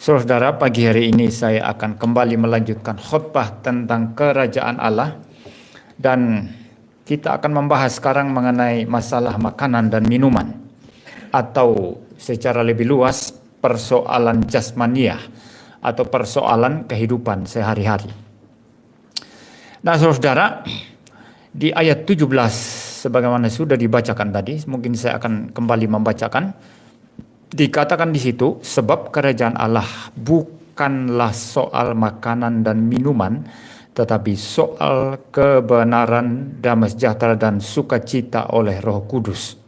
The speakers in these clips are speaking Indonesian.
Saudara, pagi hari ini saya akan kembali melanjutkan khotbah tentang kerajaan Allah, dan kita akan membahas sekarang mengenai masalah makanan dan minuman, atau secara lebih luas persoalan jasmaniah atau persoalan kehidupan sehari-hari. Nah, saudara, di ayat 17 sebagaimana sudah dibacakan tadi, mungkin saya akan kembali membacakan. Dikatakan di situ, sebab kerajaan Allah bukanlah soal makanan dan minuman, tetapi soal kebenaran, damai sejahtera dan sukacita oleh Roh Kudus.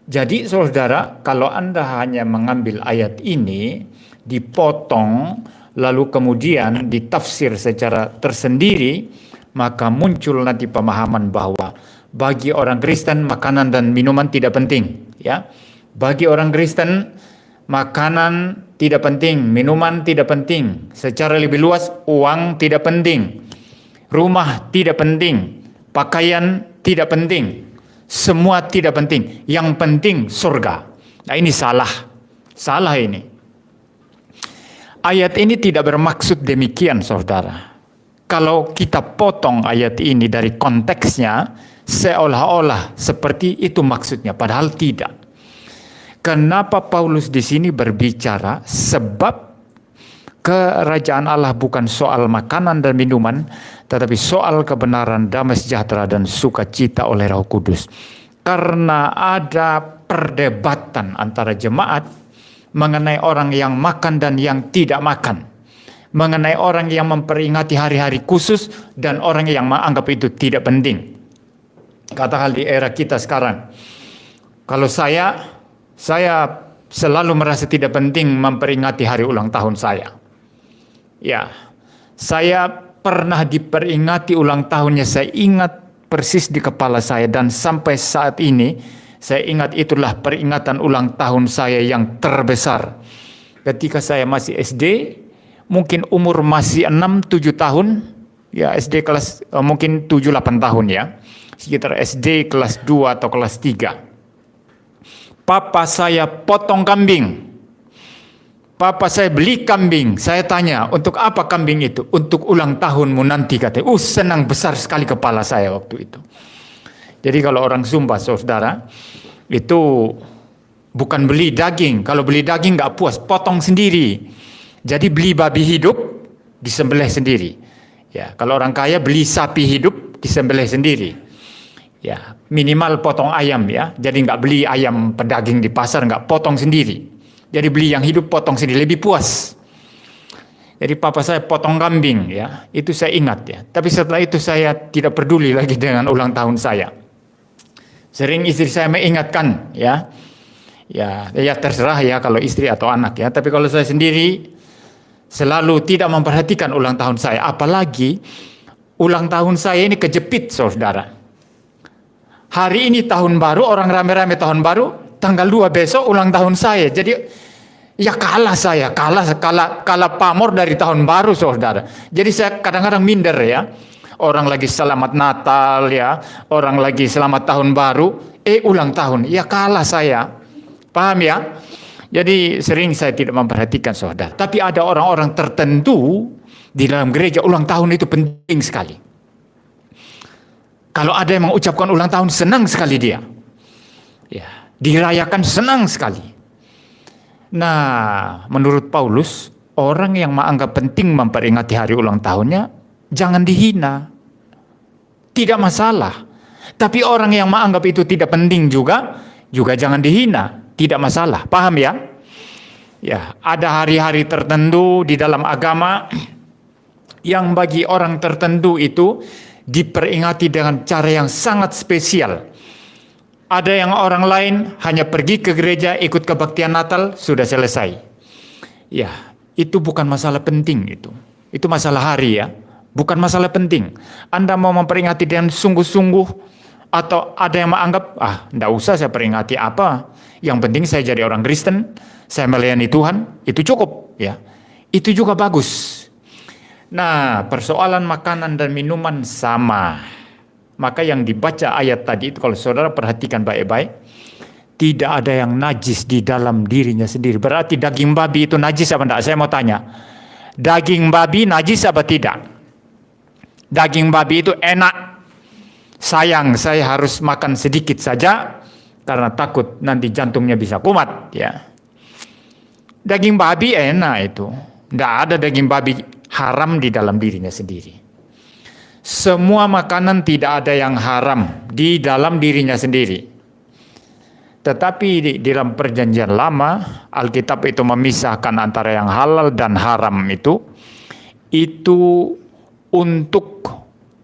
Jadi saudara, kalau Anda hanya mengambil ayat ini, dipotong, lalu kemudian ditafsir secara tersendiri, maka muncul nanti pemahaman bahwa bagi orang Kristen makanan dan minuman tidak penting, ya. Bagi orang Kristen, makanan tidak penting, minuman tidak penting. Secara lebih luas, uang tidak penting, rumah tidak penting, pakaian tidak penting, semua tidak penting. Yang penting surga. Nah, ini salah. Salah ini. Ayat ini tidak bermaksud demikian, saudara. Kalau kita potong ayat ini dari konteksnya, seolah-olah seperti itu maksudnya, padahal tidak. Kenapa Paulus di sini berbicara sebab kerajaan Allah bukan soal makanan dan minuman, tetapi soal kebenaran, damai sejahtera dan sukacita oleh Roh Kudus. Karena ada perdebatan antara jemaat mengenai orang yang makan dan yang tidak makan, mengenai orang yang memperingati hari-hari khusus dan orang yang menganggap itu tidak penting. Katakan di era kita sekarang, kalau saya selalu merasa tidak penting memperingati hari ulang tahun saya. Ya, saya pernah diperingati ulang tahunnya, saya ingat persis di kepala saya, dan sampai saat ini saya ingat itulah peringatan ulang tahun saya yang terbesar. Ketika saya masih SD, mungkin umur masih 6-7 tahun, ya SD kelas mungkin 7-8 tahun ya, sekitar SD kelas 2 atau kelas 3. Papa saya potong kambing. Papa saya beli kambing. Saya tanya, untuk apa kambing itu? Untuk ulang tahunmu nanti, katanya. Senang besar sekali kepala saya waktu itu. Jadi kalau orang Sumba, saudara, itu bukan beli daging. Kalau beli daging nggak puas, potong sendiri. Jadi beli babi hidup, disembelih sendiri. Ya, kalau orang kaya beli sapi hidup, disembelih sendiri. Ya, minimal potong ayam ya. Jadi nggak beli ayam pedaging di pasar, nggak, potong sendiri. Jadi beli yang hidup, potong sendiri, lebih puas. Jadi papa saya potong kambing ya. Itu saya ingat ya. Tapi setelah itu saya tidak peduli lagi dengan ulang tahun saya. Sering istri saya mengingatkan ya. Ya terserah ya kalau istri atau anak ya. Tapi kalau saya sendiri selalu tidak memperhatikan ulang tahun saya. Apalagi ulang tahun saya ini kejepit, saudara. Hari ini tahun baru, orang rame-rame tahun baru, tanggal 2 besok ulang tahun saya. Jadi ya kalah saya, kalah pamor dari tahun baru, saudara. Jadi saya kadang-kadang minder ya. Orang lagi selamat Natal ya, orang lagi selamat tahun baru, ulang tahun, ya kalah saya. Paham ya? Jadi sering saya tidak memperhatikan, saudara. Tapi ada orang-orang tertentu di dalam gereja, ulang tahun itu penting sekali. Kalau ada yang mengucapkan ulang tahun, senang sekali dia. Ya, dirayakan senang sekali. Nah, menurut Paulus, orang yang menganggap penting memperingati hari ulang tahunnya, jangan dihina. Tidak masalah. Tapi orang yang menganggap itu tidak penting juga jangan dihina. Tidak masalah. Paham ya? Ya, ada hari-hari tertentu di dalam agama yang bagi orang tertentu itu diperingati dengan cara yang sangat spesial. Ada yang orang lain hanya pergi ke gereja, ikut kebaktian Natal, sudah selesai. Ya, itu bukan masalah penting itu. Itu masalah hari ya, bukan masalah penting. Anda mau memperingati dengan sungguh-sungguh, atau ada yang menganggap, enggak usah saya peringati apa. Yang penting saya jadi orang Kristen, saya melayani Tuhan, itu cukup ya. Itu juga bagus. Nah, persoalan makanan dan minuman sama. Maka yang dibaca ayat tadi itu, kalau saudara perhatikan baik-baik, tidak ada yang najis di dalam dirinya sendiri. Berarti daging babi itu najis apa enggak? Saya mau tanya. Daging babi najis apa tidak? Daging babi itu enak. Sayang, saya harus makan sedikit saja karena takut nanti jantungnya bisa kumat, ya. Daging babi enak itu. Tidak ada daging babi haram di dalam dirinya sendiri. Semua makanan tidak ada yang haram di dalam dirinya sendiri. Tetapi di dalam perjanjian lama, Alkitab itu memisahkan antara yang halal dan haram itu untuk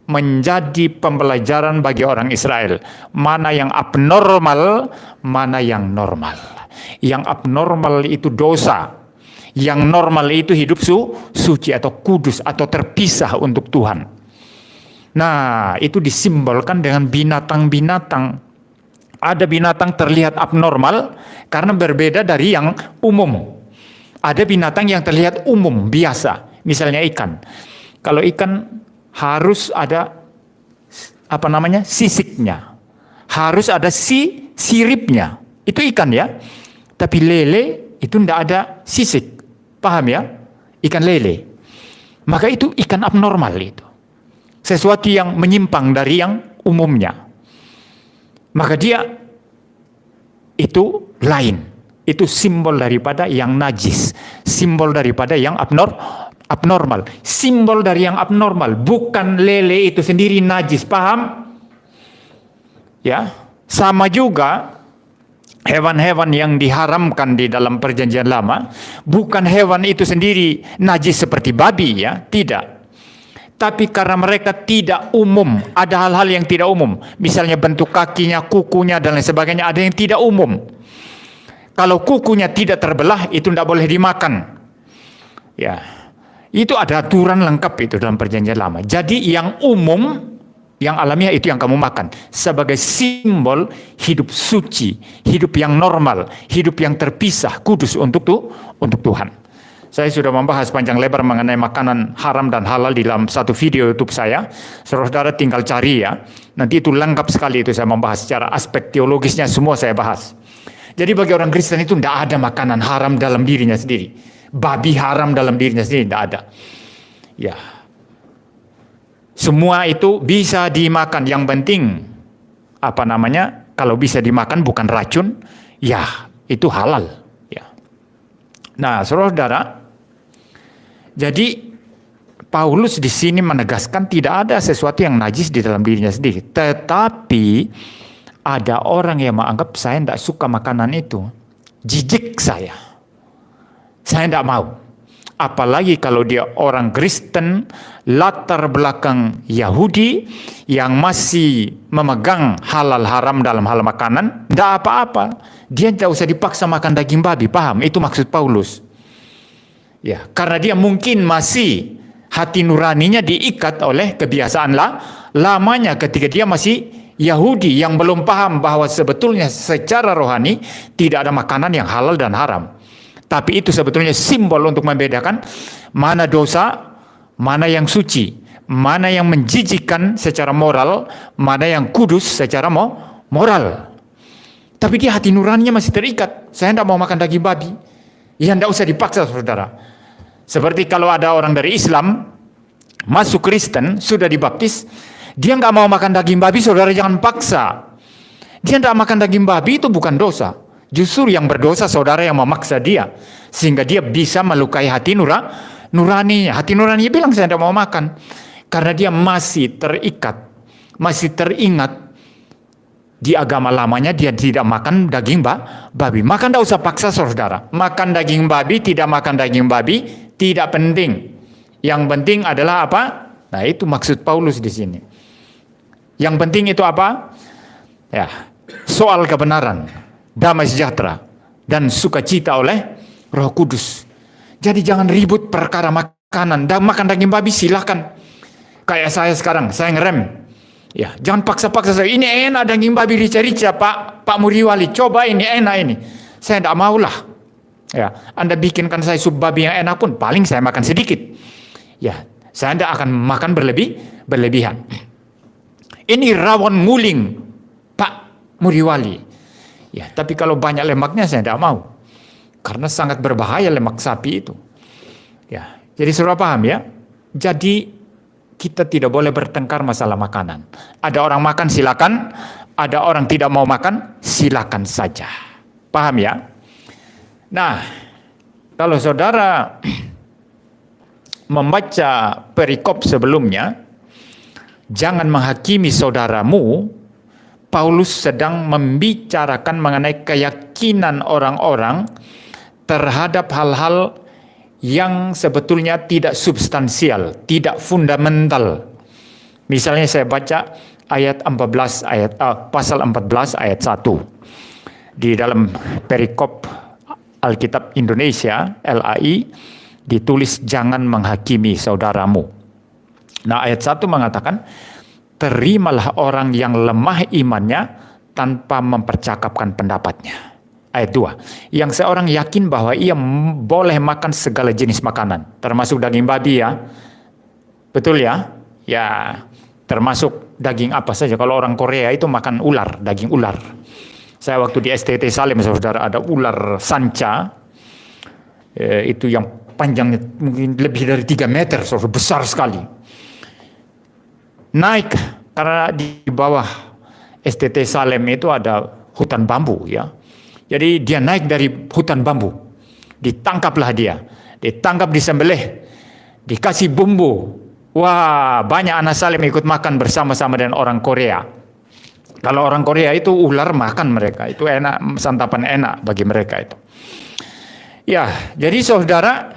menjadi pembelajaran bagi orang Israel. Mana yang abnormal, mana yang normal. Yang abnormal itu dosa. Yang normal itu hidup suci atau kudus atau terpisah untuk Tuhan. Nah, itu disimbolkan dengan binatang-binatang. Ada binatang terlihat abnormal karena berbeda dari yang umum. Ada binatang yang terlihat umum, biasa. Misalnya ikan. Kalau ikan harus ada sisiknya. Harus ada siripnya. Itu ikan ya. Tapi lele itu tidak ada sisik. Paham ya? Ikan lele. Maka itu ikan abnormal itu. Sesuatu yang menyimpang dari yang umumnya. Maka dia itu lain. Itu simbol daripada yang najis. Simbol daripada yang abnormal. Simbol dari yang abnormal. Bukan lele itu sendiri najis. Paham? Ya. Sama juga hewan-hewan yang diharamkan di dalam perjanjian lama. Bukan hewan itu sendiri najis seperti babi ya. Tidak. Tapi karena mereka tidak umum, ada hal-hal yang tidak umum. Misalnya bentuk kakinya, kukunya, dan lain sebagainya, ada yang tidak umum. Kalau kukunya tidak terbelah, itu tidak boleh dimakan. Ya, itu ada aturan lengkap itu dalam perjanjian lama. Jadi yang umum, yang alamiah itu yang kamu makan. Sebagai simbol hidup suci, hidup yang normal, hidup yang terpisah, kudus untuk Tuhan. Saya sudah membahas panjang lebar mengenai makanan haram dan halal di dalam satu video YouTube saya. Saudara tinggal cari ya. Nanti itu lengkap sekali itu saya membahas secara aspek teologisnya semua saya bahas. Jadi bagi orang Kristen itu tidak ada makanan haram dalam dirinya sendiri. Babi haram dalam dirinya sendiri tidak ada. Ya. Semua itu bisa dimakan. Yang penting kalau bisa dimakan bukan racun, ya itu halal. Ya. Nah, saudara, jadi Paulus di sini menegaskan tidak ada sesuatu yang najis di dalam dirinya sendiri. Tetapi ada orang yang menganggap saya tidak suka makanan itu. Jijik saya. Saya tidak mau. Apalagi kalau dia orang Kristen, latar belakang Yahudi yang masih memegang halal haram dalam hal makanan, tidak apa-apa. Dia tidak usah dipaksa makan daging babi. Paham? Itu maksud Paulus. Ya, karena dia mungkin masih hati nuraninya diikat oleh kebiasaan lamanya ketika dia masih Yahudi yang belum paham bahwa sebetulnya secara rohani tidak ada makanan yang halal dan haram. Tapi itu sebetulnya simbol untuk membedakan mana dosa, mana yang suci, mana yang menjijikkan secara moral, mana yang kudus secara moral. Tapi dia hati nuraninya masih terikat. Saya tidak mau makan daging babi. Ya tidak usah dipaksa saudara. Seperti kalau ada orang dari Islam masuk Kristen, sudah dibaptis, dia nggak mau makan daging babi, saudara jangan paksa. Dia tidak makan daging babi itu bukan dosa. Justru yang berdosa saudara yang memaksa dia. Sehingga dia bisa melukai hati nuraninya. Hati nuraninya bilang saya tidak mau makan. Karena dia masih terikat, masih teringat di agama lamanya dia tidak makan daging babi. Maka tidak usah paksa saudara. Makan daging babi, tidak makan daging babi, tidak penting. Yang penting adalah apa? Nah itu maksud Paulus di sini. Yang penting itu apa? Ya, soal kebenaran, damai sejahtera, dan sukacita oleh Roh Kudus. Jadi jangan ribut perkara makanan. Makan daging babi silakan. Kayak saya sekarang, saya ngerem. Ya, jangan paksa-paksa saya. Ini enak daging babi rica-rica, Pak Muriwali. Coba ini enak ini. Saya tidak maulah. Ya, Anda bikinkan saya sup babi yang enak pun paling saya makan sedikit. Ya, saya tidak akan makan berlebihan. Ini rawon nguling, Pak Muriwali. Ya, tapi kalau banyak lemaknya saya tidak mau. Karena sangat berbahaya lemak sapi itu. Ya, jadi saudara paham ya? Jadi kita tidak boleh bertengkar masalah makanan. Ada orang makan silakan, ada orang tidak mau makan silakan saja. Paham ya? Nah, kalau saudara membaca perikop sebelumnya, jangan menghakimi saudaramu. Paulus sedang membicarakan mengenai keyakinan orang-orang terhadap hal-hal yang sebetulnya tidak substansial, tidak fundamental. Misalnya saya baca ayat 14 pasal 14 ayat 1 di dalam perikop Alkitab Indonesia LAI ditulis jangan menghakimi saudaramu. Nah, ayat 1 mengatakan terimalah orang yang lemah imannya tanpa mempercakapkan pendapatnya. Ayat 2, yang seorang yakin bahwa ia boleh makan segala jenis makanan, termasuk daging babi ya. Betul ya? Ya, termasuk daging apa saja. Kalau orang Korea itu makan ular, daging ular. Saya waktu di STT Salem, saudara, ada ular sanca, itu yang panjangnya mungkin lebih dari 3 meter, saudara, besar sekali. Naik, karena di bawah STT Salem itu ada hutan bambu ya. Jadi dia naik dari hutan bambu, ditangkaplah dia, ditangkap, disembelih, dikasih bumbu. Wah, banyak anak Salem ikut makan bersama-sama dengan orang Korea. Kalau orang Korea itu ular makan mereka, itu enak, santapan enak bagi mereka itu. Ya, jadi saudara,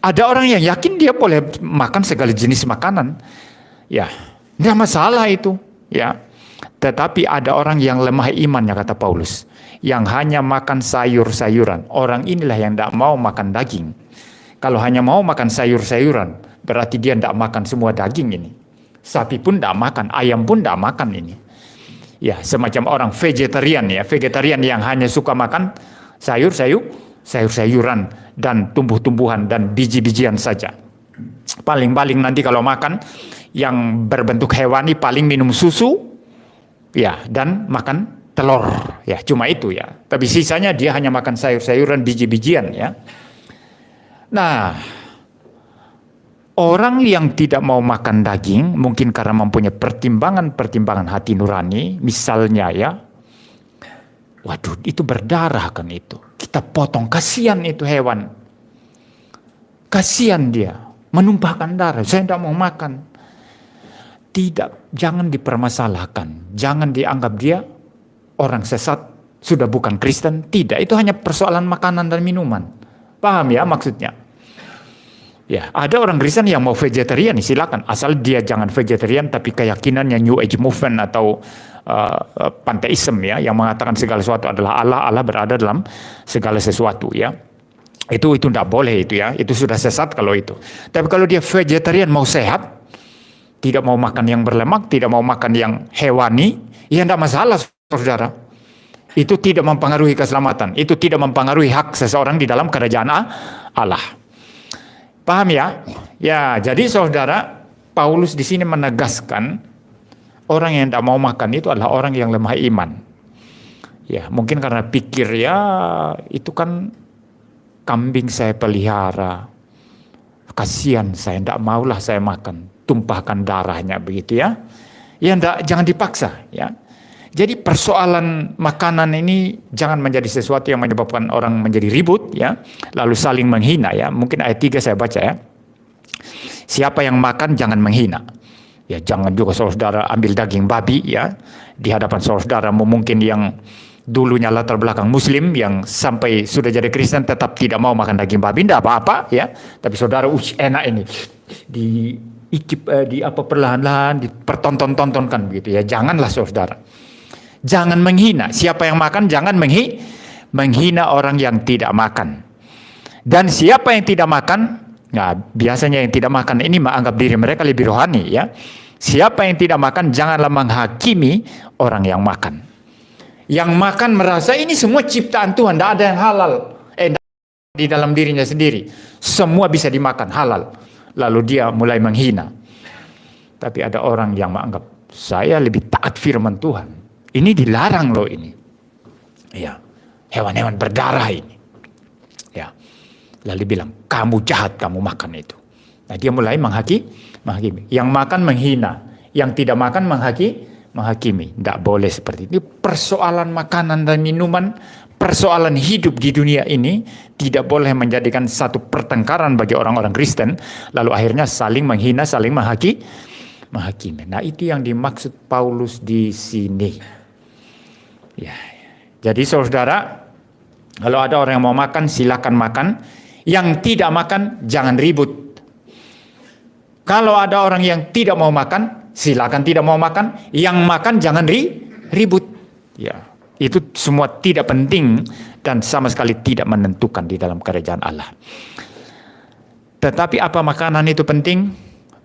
ada orang yang yakin dia boleh makan segala jenis makanan. Ya, tidak masalah itu. Ya, tetapi ada orang yang lemah imannya, kata Paulus, yang hanya makan sayur-sayuran. Orang inilah yang tidak mau makan daging. Kalau hanya mau makan sayur-sayuran, berarti dia tidak makan semua daging ini. Sapi pun tidak makan, ayam pun tidak makan ini. Ya, semacam orang vegetarian ya, vegetarian yang hanya suka makan sayur-sayuran dan tumbuh-tumbuhan dan biji-bijian saja. Paling-paling nanti kalau makan yang berbentuk hewani paling minum susu ya dan makan telur ya, cuma itu ya. Tapi sisanya dia hanya makan sayur-sayuran, biji-bijian ya. Nah, orang yang tidak mau makan daging mungkin karena mempunyai pertimbangan hati nurani, misalnya ya, waduh itu berdarah kan itu, kita potong, kasihan itu hewan, kasihan dia menumpahkan darah, saya tidak mau makan. Tidak, jangan dipermasalahkan, jangan dianggap dia orang sesat, sudah bukan Kristen. Tidak, itu hanya persoalan makanan dan minuman. Paham ya maksudnya? Ya, ada orang Kristen yang mau vegetarian, silakan, asal dia jangan vegetarian tapi keyakinannya New Age Movement atau panteisme ya, yang mengatakan segala sesuatu adalah Allah, Allah berada dalam segala sesuatu ya. Itu tidak boleh itu ya, itu sudah sesat kalau itu. Tapi kalau dia vegetarian mau sehat, tidak mau makan yang berlemak, tidak mau makan yang hewani, ya tidak masalah saudara. Itu tidak mempengaruhi keselamatan, itu tidak mempengaruhi hak seseorang di dalam kerajaan Allah. Paham ya? Ya, jadi saudara, Paulus di sini menegaskan orang yang tidak mau makan itu adalah orang yang lemah iman. Ya, mungkin karena pikir ya itu kan kambing saya pelihara, kasihan saya, tidak maulah saya makan, tumpahkan darahnya begitu ya. Ya enggak, jangan dipaksa ya. Jadi persoalan makanan ini jangan menjadi sesuatu yang menyebabkan orang menjadi ribut ya, lalu saling menghina ya. Mungkin ayat 3 saya baca ya. Siapa yang makan jangan menghina. Ya, jangan juga saudara ambil daging babi ya di hadapan saudara mungkin yang dulunya latar belakang muslim yang sampai sudah jadi Kristen tetap tidak mau makan daging babi, tidak apa-apa ya. Tapi saudara enak ini di apa perlahan-lahan dipertonton-tontonkan begitu ya. Janganlah saudara. Jangan menghina. Siapa yang makan jangan menghina orang yang tidak makan. Dan siapa yang tidak makan, nah biasanya yang tidak makan ini menganggap diri mereka lebih rohani ya. Siapa yang tidak makan janganlah menghakimi orang yang makan. Yang makan merasa ini semua ciptaan Tuhan, tidak ada yang halal. Di dalam dirinya sendiri semua bisa dimakan, halal. Lalu dia mulai menghina. Tapi ada orang yang menganggap saya lebih taat firman Tuhan. Ini dilarang loh ini. Ya, hewan-hewan berdarah ini. Ya. Lalu bilang, kamu jahat kamu makan itu. Nah, dia mulai menghakimi. Yang makan menghina, yang tidak makan menghakimi. Tidak boleh seperti itu. Persoalan makanan dan minuman, persoalan hidup di dunia ini tidak boleh menjadikan satu pertengkaran bagi orang-orang Kristen. Lalu akhirnya saling menghina, saling menghakimi. Nah, itu yang dimaksud Paulus di sini. Ya. Jadi saudara, kalau ada orang yang mau makan, silakan makan. Yang tidak makan, jangan ribut. Kalau ada orang yang tidak mau makan, silakan tidak mau makan. Yang makan jangan ribut. Ya, itu semua tidak penting dan sama sekali tidak menentukan di dalam kerajaan Allah. Tetapi apa makanan itu penting?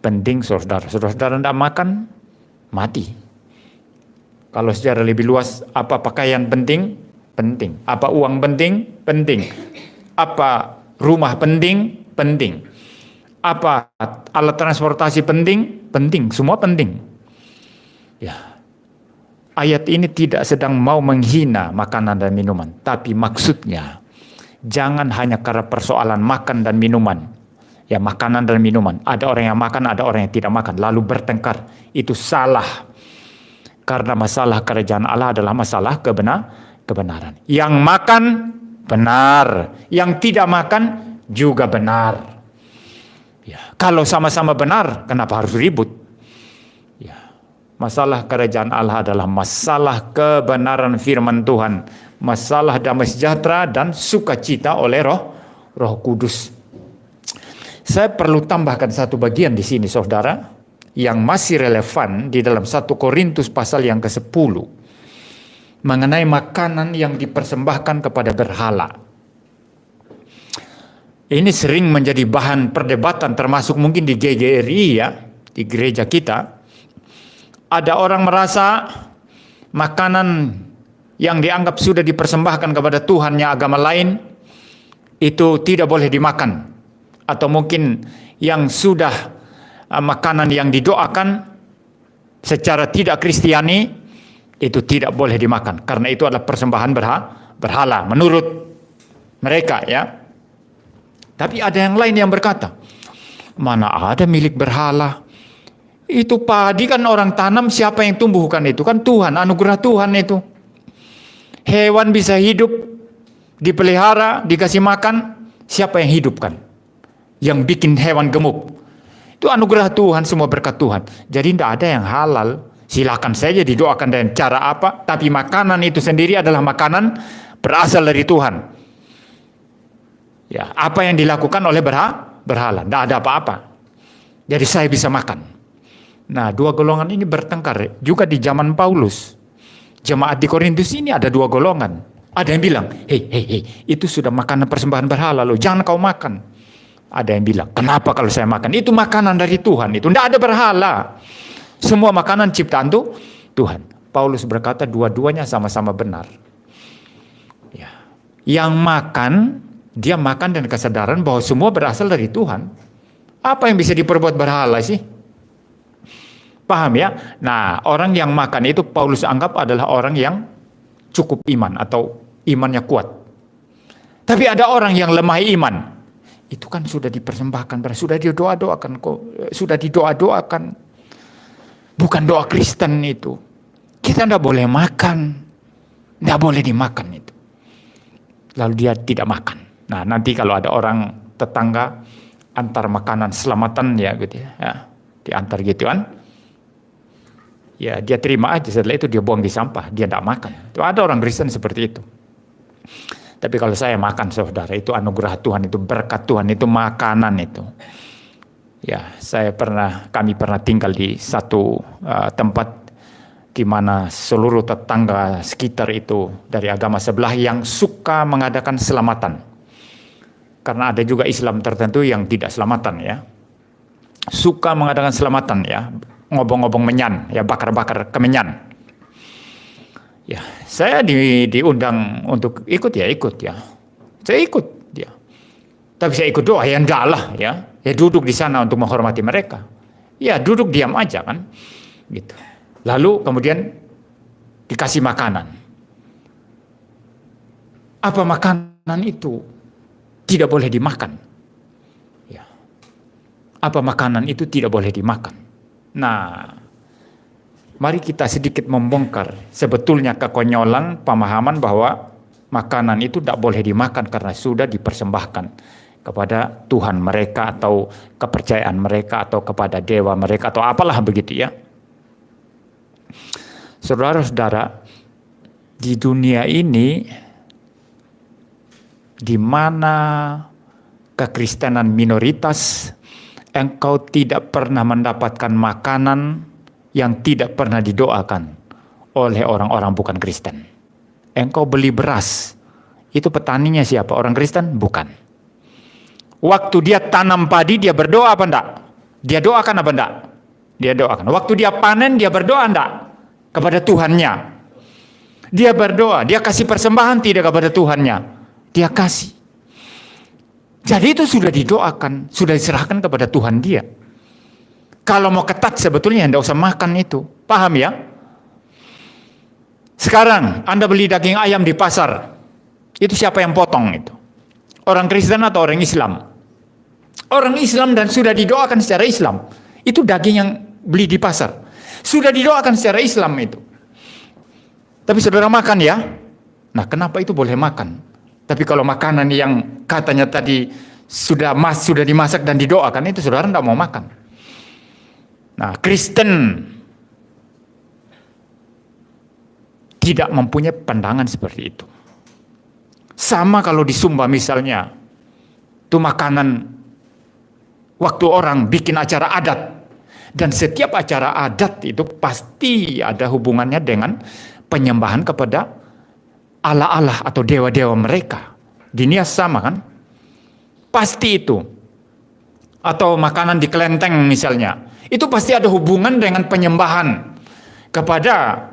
Penting saudara. Saudara tidak makan, mati. Kalau secara lebih luas, apa pakaian penting? Penting. Apa uang penting? Penting. Apa rumah penting? Penting. Apa alat transportasi penting? Penting. Semua penting. Ya. Ayat ini tidak sedang mau menghina makanan dan minuman. Tapi maksudnya, jangan hanya karena persoalan makan dan minuman. Ya, makanan dan minuman. Ada orang yang makan, ada orang yang tidak makan. Lalu bertengkar. Itu salah. Karena masalah kerajaan Allah adalah masalah kebenaran. Yang makan, benar. Yang tidak makan, juga benar. Ya, kalau sama-sama benar, kenapa harus ribut? Ya, masalah kerajaan Allah adalah masalah kebenaran firman Tuhan, masalah damai sejahtera dan sukacita oleh Roh Kudus. Saya perlu tambahkan satu bagian di sini, saudara, yang masih relevan di dalam 1 Korintus pasal yang ke-10 mengenai makanan yang dipersembahkan kepada berhala. Ini sering menjadi bahan perdebatan termasuk mungkin di GGRI ya, di gereja kita. Ada orang merasa makanan yang dianggap sudah dipersembahkan kepada Tuhannya agama lain itu tidak boleh dimakan. Atau mungkin yang sudah makanan yang didoakan secara tidak Kristiani itu tidak boleh dimakan. Karena itu adalah persembahan berhala menurut mereka ya. Tapi ada yang lain yang berkata, mana ada milik berhala? Itu padi kan orang tanam, siapa yang tumbuhkan itu? Kan Tuhan, anugerah Tuhan itu. Hewan bisa hidup, dipelihara, dikasih makan, siapa yang hidupkan? Yang bikin hewan gemuk. Itu anugerah Tuhan, semua berkat Tuhan. Jadi tidak ada yang halal. Silakan saja didoakan dengan cara apa, tapi makanan itu sendiri adalah makanan berasal dari Tuhan. Ya, apa yang dilakukan oleh berhala, tidak ada apa-apa. Jadi saya bisa makan. Nah, dua golongan ini bertengkar juga di zaman Paulus. Jemaat di Korintus ini ada dua golongan. Ada yang bilang, hei, itu sudah makanan persembahan berhala loh, jangan kau makan. Ada yang bilang, kenapa kalau saya makan? Itu makanan dari Tuhan, itu tidak ada berhala. Semua makanan ciptaan Tuhan. Paulus berkata dua-duanya sama-sama benar. Ya. Yang makan, dia makan dengan kesadaran bahwa semua berasal dari Tuhan. Apa yang bisa diperbuat berhala sih? Paham ya? Nah, orang yang makan itu Paulus anggap adalah orang yang cukup iman atau imannya kuat. Tapi ada orang yang lemah iman. Itu kan sudah dipersembahkan, sudah didoa-doakan. Bukan doa Kristen itu. Kita tidak boleh makan. Tidak boleh dimakan itu. Lalu dia tidak makan. Nah, nanti kalau ada orang tetangga antar makanan selamatan ya gitu ya, diantar gitu kan, ya dia terima aja, setelah itu dia buang di sampah, dia tidak makan. Itu ada orang Kristen seperti itu. Tapi kalau saya makan, saudara, itu anugerah Tuhan, itu berkat Tuhan, itu makanan itu. Ya, kami pernah tinggal di satu tempat di mana seluruh tetangga sekitar itu dari agama sebelah yang suka mengadakan selamatan. Karena ada juga Islam tertentu yang tidak selamatan ya. Suka mengadakan selamatan ya. Ngobong-ngobong menyan, ya bakar-bakar kemenyan. Ya, saya diundang untuk ikut ya. Saya ikut dia. Tapi saya ikut doa ya enggak lah ya. Ya duduk di sana untuk menghormati mereka. Ya duduk diam aja kan. Gitu. Lalu kemudian dikasih makanan. Apa makanan itu tidak boleh dimakan? Ya. Apa makanan itu tidak boleh dimakan? Nah, mari kita sedikit membongkar sebetulnya kekonyolan pemahaman bahwa makanan itu tidak boleh dimakan karena sudah dipersembahkan kepada Tuhan mereka atau kepercayaan mereka atau kepada dewa mereka atau apalah begitu ya. Saudara-saudara, di dunia ini di mana kekristenan minoritas, engkau tidak pernah mendapatkan makanan yang tidak pernah didoakan oleh orang-orang bukan Kristen. Engkau beli beras, itu petaninya siapa? Orang Kristen? Bukan. Waktu dia tanam padi, dia berdoa apa enggak? Dia doakan apa enggak? Dia doakan. Waktu dia panen, dia berdoa enggak? Kepada Tuhannya. Dia berdoa, dia kasih persembahan tidak kepada Tuhannya? Dia kasih. Jadi itu sudah didoakan, sudah diserahkan kepada Tuhan dia. Kalau mau ketat sebetulnya tidak usah makan itu. Paham ya? Sekarang Anda beli daging ayam di pasar. Itu siapa yang potong itu? Orang Kristen atau orang Islam? Orang Islam dan sudah didoakan secara Islam. Itu daging yang beli di pasar. Sudah didoakan secara Islam itu. Tapi saudara makan ya? Nah, kenapa itu boleh makan? Tapi kalau makanan yang katanya tadi sudah dimasak dan didoakan, itu saudara tidak mau makan. Nah, Kristen tidak mempunyai pandangan seperti itu. Sama kalau di Sumba misalnya, itu makanan waktu orang bikin acara adat. Dan setiap acara adat itu pasti ada hubungannya dengan penyembahan kepada Allah-Allah atau dewa-dewa mereka. Di Nias sama kan? Pasti itu. Atau makanan di kelenteng misalnya. Itu pasti ada hubungan dengan penyembahan kepada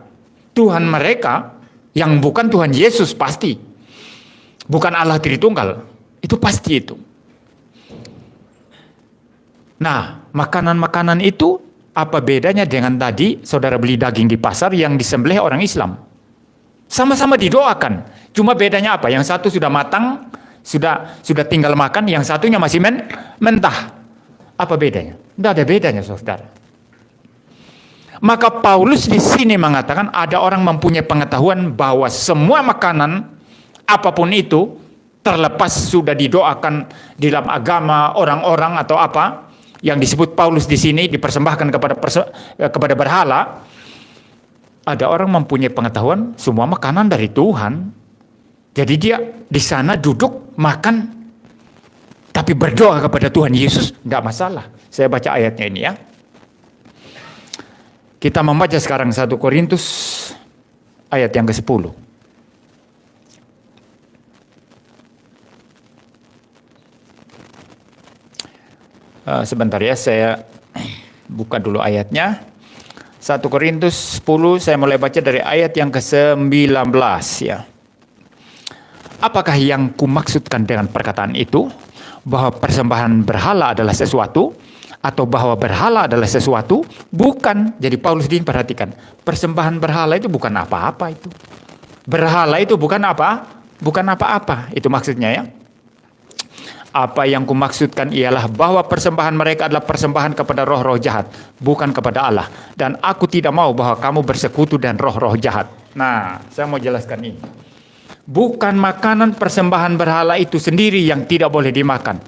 Tuhan mereka yang bukan Tuhan Yesus pasti. Bukan Allah Tritunggal. Itu pasti itu. Nah, makanan-makanan itu apa bedanya dengan tadi saudara beli daging di pasar yang disembelih orang Islam? Sama-sama didoakan. Cuma bedanya apa? Yang satu sudah matang, sudah tinggal makan, yang satunya masih mentah. Apa bedanya? Tidak ada bedanya, saudara. Maka Paulus di sini mengatakan ada orang mempunyai pengetahuan bahwa semua makanan apapun itu terlepas sudah didoakan di dalam agama orang-orang atau apa yang disebut Paulus di sini dipersembahkan kepada berhala. Ada orang mempunyai pengetahuan semua makanan dari Tuhan. Jadi dia di sana duduk makan tapi berdoa kepada Tuhan Yesus, tidak masalah. Saya baca ayatnya ini ya. Kita membaca sekarang 1 Korintus ayat yang ke-10. Sebentar ya, saya buka dulu ayatnya. 1 Korintus 10, saya mulai baca dari ayat yang ke-19 ya. Apakah yang kumaksudkan dengan perkataan itu? Bahwa persembahan berhala adalah sesuatu? Atau bahwa berhala adalah sesuatu? Bukan. Jadi Paulus perhatikan, persembahan berhala itu bukan apa-apa itu. Berhala itu bukan apa? Bukan apa-apa. Itu maksudnya ya. Apa yang kumaksudkan ialah bahwa persembahan mereka adalah persembahan kepada roh-roh jahat, bukan kepada Allah. Dan aku tidak mau bahwa kamu bersekutu dan roh-roh jahat. Nah, saya mau jelaskan ini. Bukan makanan persembahan berhala itu sendiri yang tidak boleh dimakan.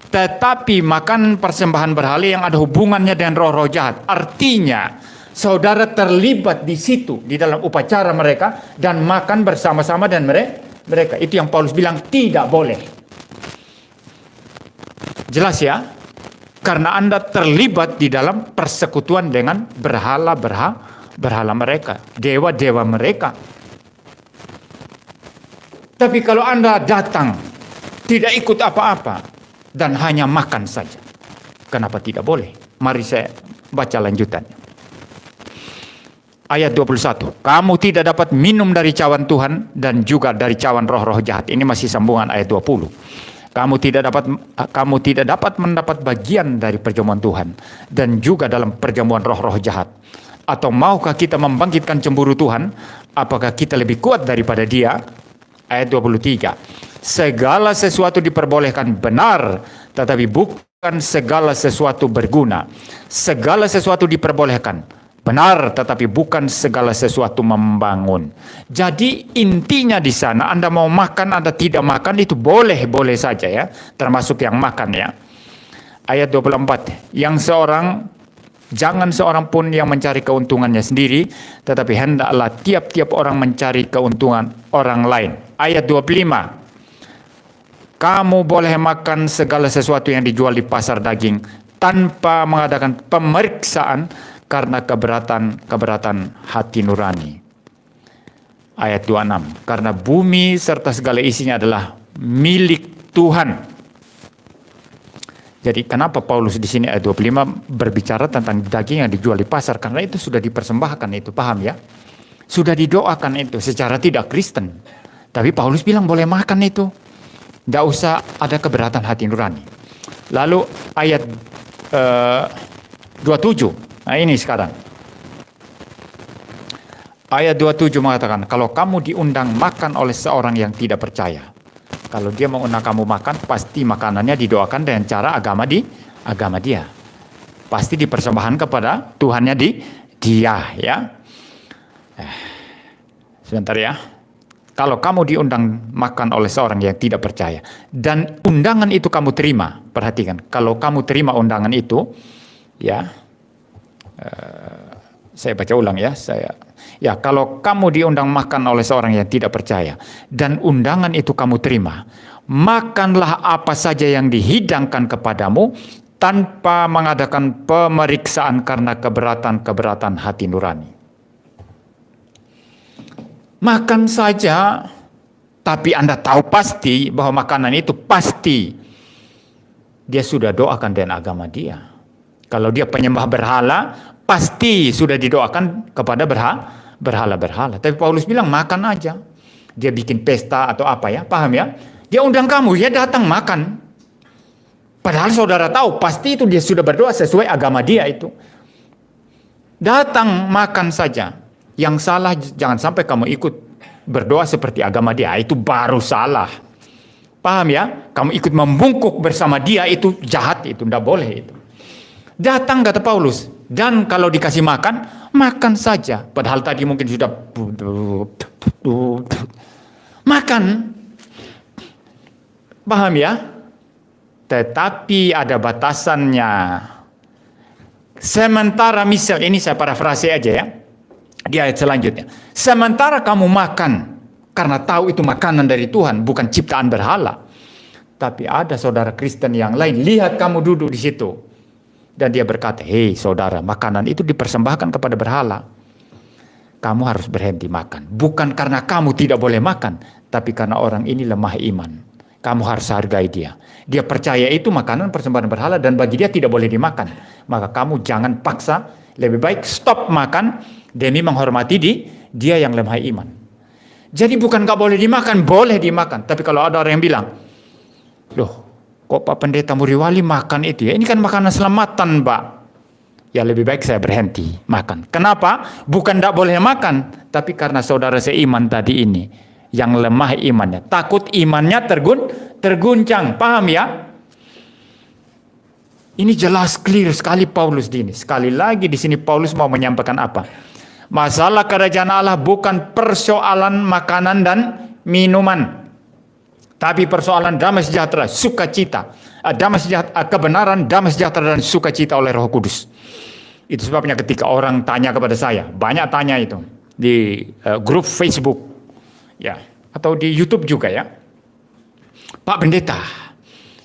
Tetapi makanan persembahan berhala yang ada hubungannya dengan roh-roh jahat. Artinya, saudara terlibat di situ, di dalam upacara mereka, dan makan bersama-sama dan mereka. Itu yang Paulus bilang tidak boleh. Jelas ya? Karena Anda terlibat di dalam persekutuan dengan berhala mereka, dewa-dewa mereka. Tapi kalau Anda datang, tidak ikut apa-apa, dan hanya makan saja, kenapa tidak boleh? Mari saya baca lanjutannya. Ayat 21. Kamu tidak dapat minum dari cawan Tuhan dan juga dari cawan roh-roh jahat. Ini masih sambungan ayat 20. Kamu tidak dapat mendapat bagian dari perjamuan Tuhan dan juga dalam perjamuan roh-roh jahat. Atau maukah kita membangkitkan cemburu Tuhan? Apakah kita lebih kuat daripada Dia? ayat 23. Segala sesuatu diperbolehkan benar, tetapi bukan segala sesuatu berguna. Segala sesuatu diperbolehkan benar, tetapi bukan segala sesuatu membangun. Jadi intinya di sana, Anda mau makan, Anda tidak makan, itu boleh-boleh saja ya. Termasuk yang makan ya. Ayat 24. Jangan seorang pun yang mencari keuntungannya sendiri, tetapi hendaklah tiap-tiap orang mencari keuntungan orang lain. Ayat 25. Kamu boleh makan segala sesuatu yang dijual di pasar daging tanpa mengadakan pemeriksaan karena keberatan hati nurani. Ayat 26. Karena bumi serta segala isinya adalah milik Tuhan. Jadi kenapa Paulus di sini ayat 25 berbicara tentang daging yang dijual di pasar? Karena itu sudah dipersembahkan, itu paham ya? Sudah didoakan itu secara tidak Kristen. Tapi Paulus bilang boleh makan itu. Tidak usah ada keberatan hati nurani. Lalu ayat 27. Nah ini sekarang. Ayat 27 mengatakan, kalau kamu diundang makan oleh seorang yang tidak percaya. Kalau dia mengundang kamu makan, pasti makanannya didoakan dengan cara agama dia. Pasti dipersembahkan kepada Tuhannya dia ya. Sebentar ya. Kalau kamu diundang makan oleh seorang yang tidak percaya dan undangan itu kamu terima, perhatikan, kalau kamu terima undangan itu, ya, saya baca ulang ya, kalau kamu diundang makan oleh seorang yang tidak percaya dan undangan itu kamu terima, makanlah apa saja yang dihidangkan kepadamu tanpa mengadakan pemeriksaan karena keberatan hati nurani. Makan saja, tapi Anda tahu pasti bahwa makanan itu pasti dia sudah doakan dengan agama dia. Kalau dia penyembah berhala, pasti sudah didoakan kepada berhala-berhala. Tapi Paulus bilang makan aja. Dia bikin pesta atau apa ya, paham ya? Dia undang kamu, dia datang makan. Padahal saudara tahu pasti itu dia sudah berdoa sesuai agama dia itu. Datang makan saja. Yang salah jangan sampai kamu ikut berdoa seperti agama dia, itu baru salah. Paham ya? Kamu ikut membungkuk bersama dia itu jahat, itu tidak boleh itu. Datang kata Paulus, dan kalau dikasih makan, makan saja. Padahal tadi mungkin sudah makan. Paham ya? Tetapi ada batasannya. Sementara misal, ini saya parafrase aja ya. Di ayat selanjutnya. Sementara kamu makan karena tahu itu makanan dari Tuhan, bukan ciptaan berhala. Tapi ada saudara Kristen yang lain, lihat kamu duduk di situ. Dan dia berkata, hei saudara, makanan itu dipersembahkan kepada berhala. Kamu harus berhenti makan. Bukan karena kamu tidak boleh makan, tapi karena orang ini lemah iman. Kamu harus hargai dia. Dia percaya itu makanan persembahan berhala dan bagi dia tidak boleh dimakan. Maka kamu jangan paksa, lebih baik stop makan demi menghormati dia yang lemah iman. Jadi bukan gak boleh dimakan, boleh dimakan. Tapi kalau ada orang yang bilang, loh kok Pak Pendeta Muriwali makan itu ya? Ini kan makanan selamatan Pak. Ya lebih baik saya berhenti makan. Kenapa? Bukan gak boleh makan, tapi karena saudara seiman tadi ini yang lemah imannya. Takut imannya terguncang. Paham ya? Ini jelas clear sekali Paulus di ini. Sekali lagi di sini Paulus mau menyampaikan apa? Masalah kerajaan Allah bukan persoalan makanan dan minuman, tapi persoalan damai sejahtera, sukacita, kebenaran, damai sejahtera dan sukacita oleh Roh Kudus. Itu sebabnya ketika orang tanya kepada saya, banyak tanya itu di grup Facebook, ya, atau di YouTube juga ya, Pak Pendeta,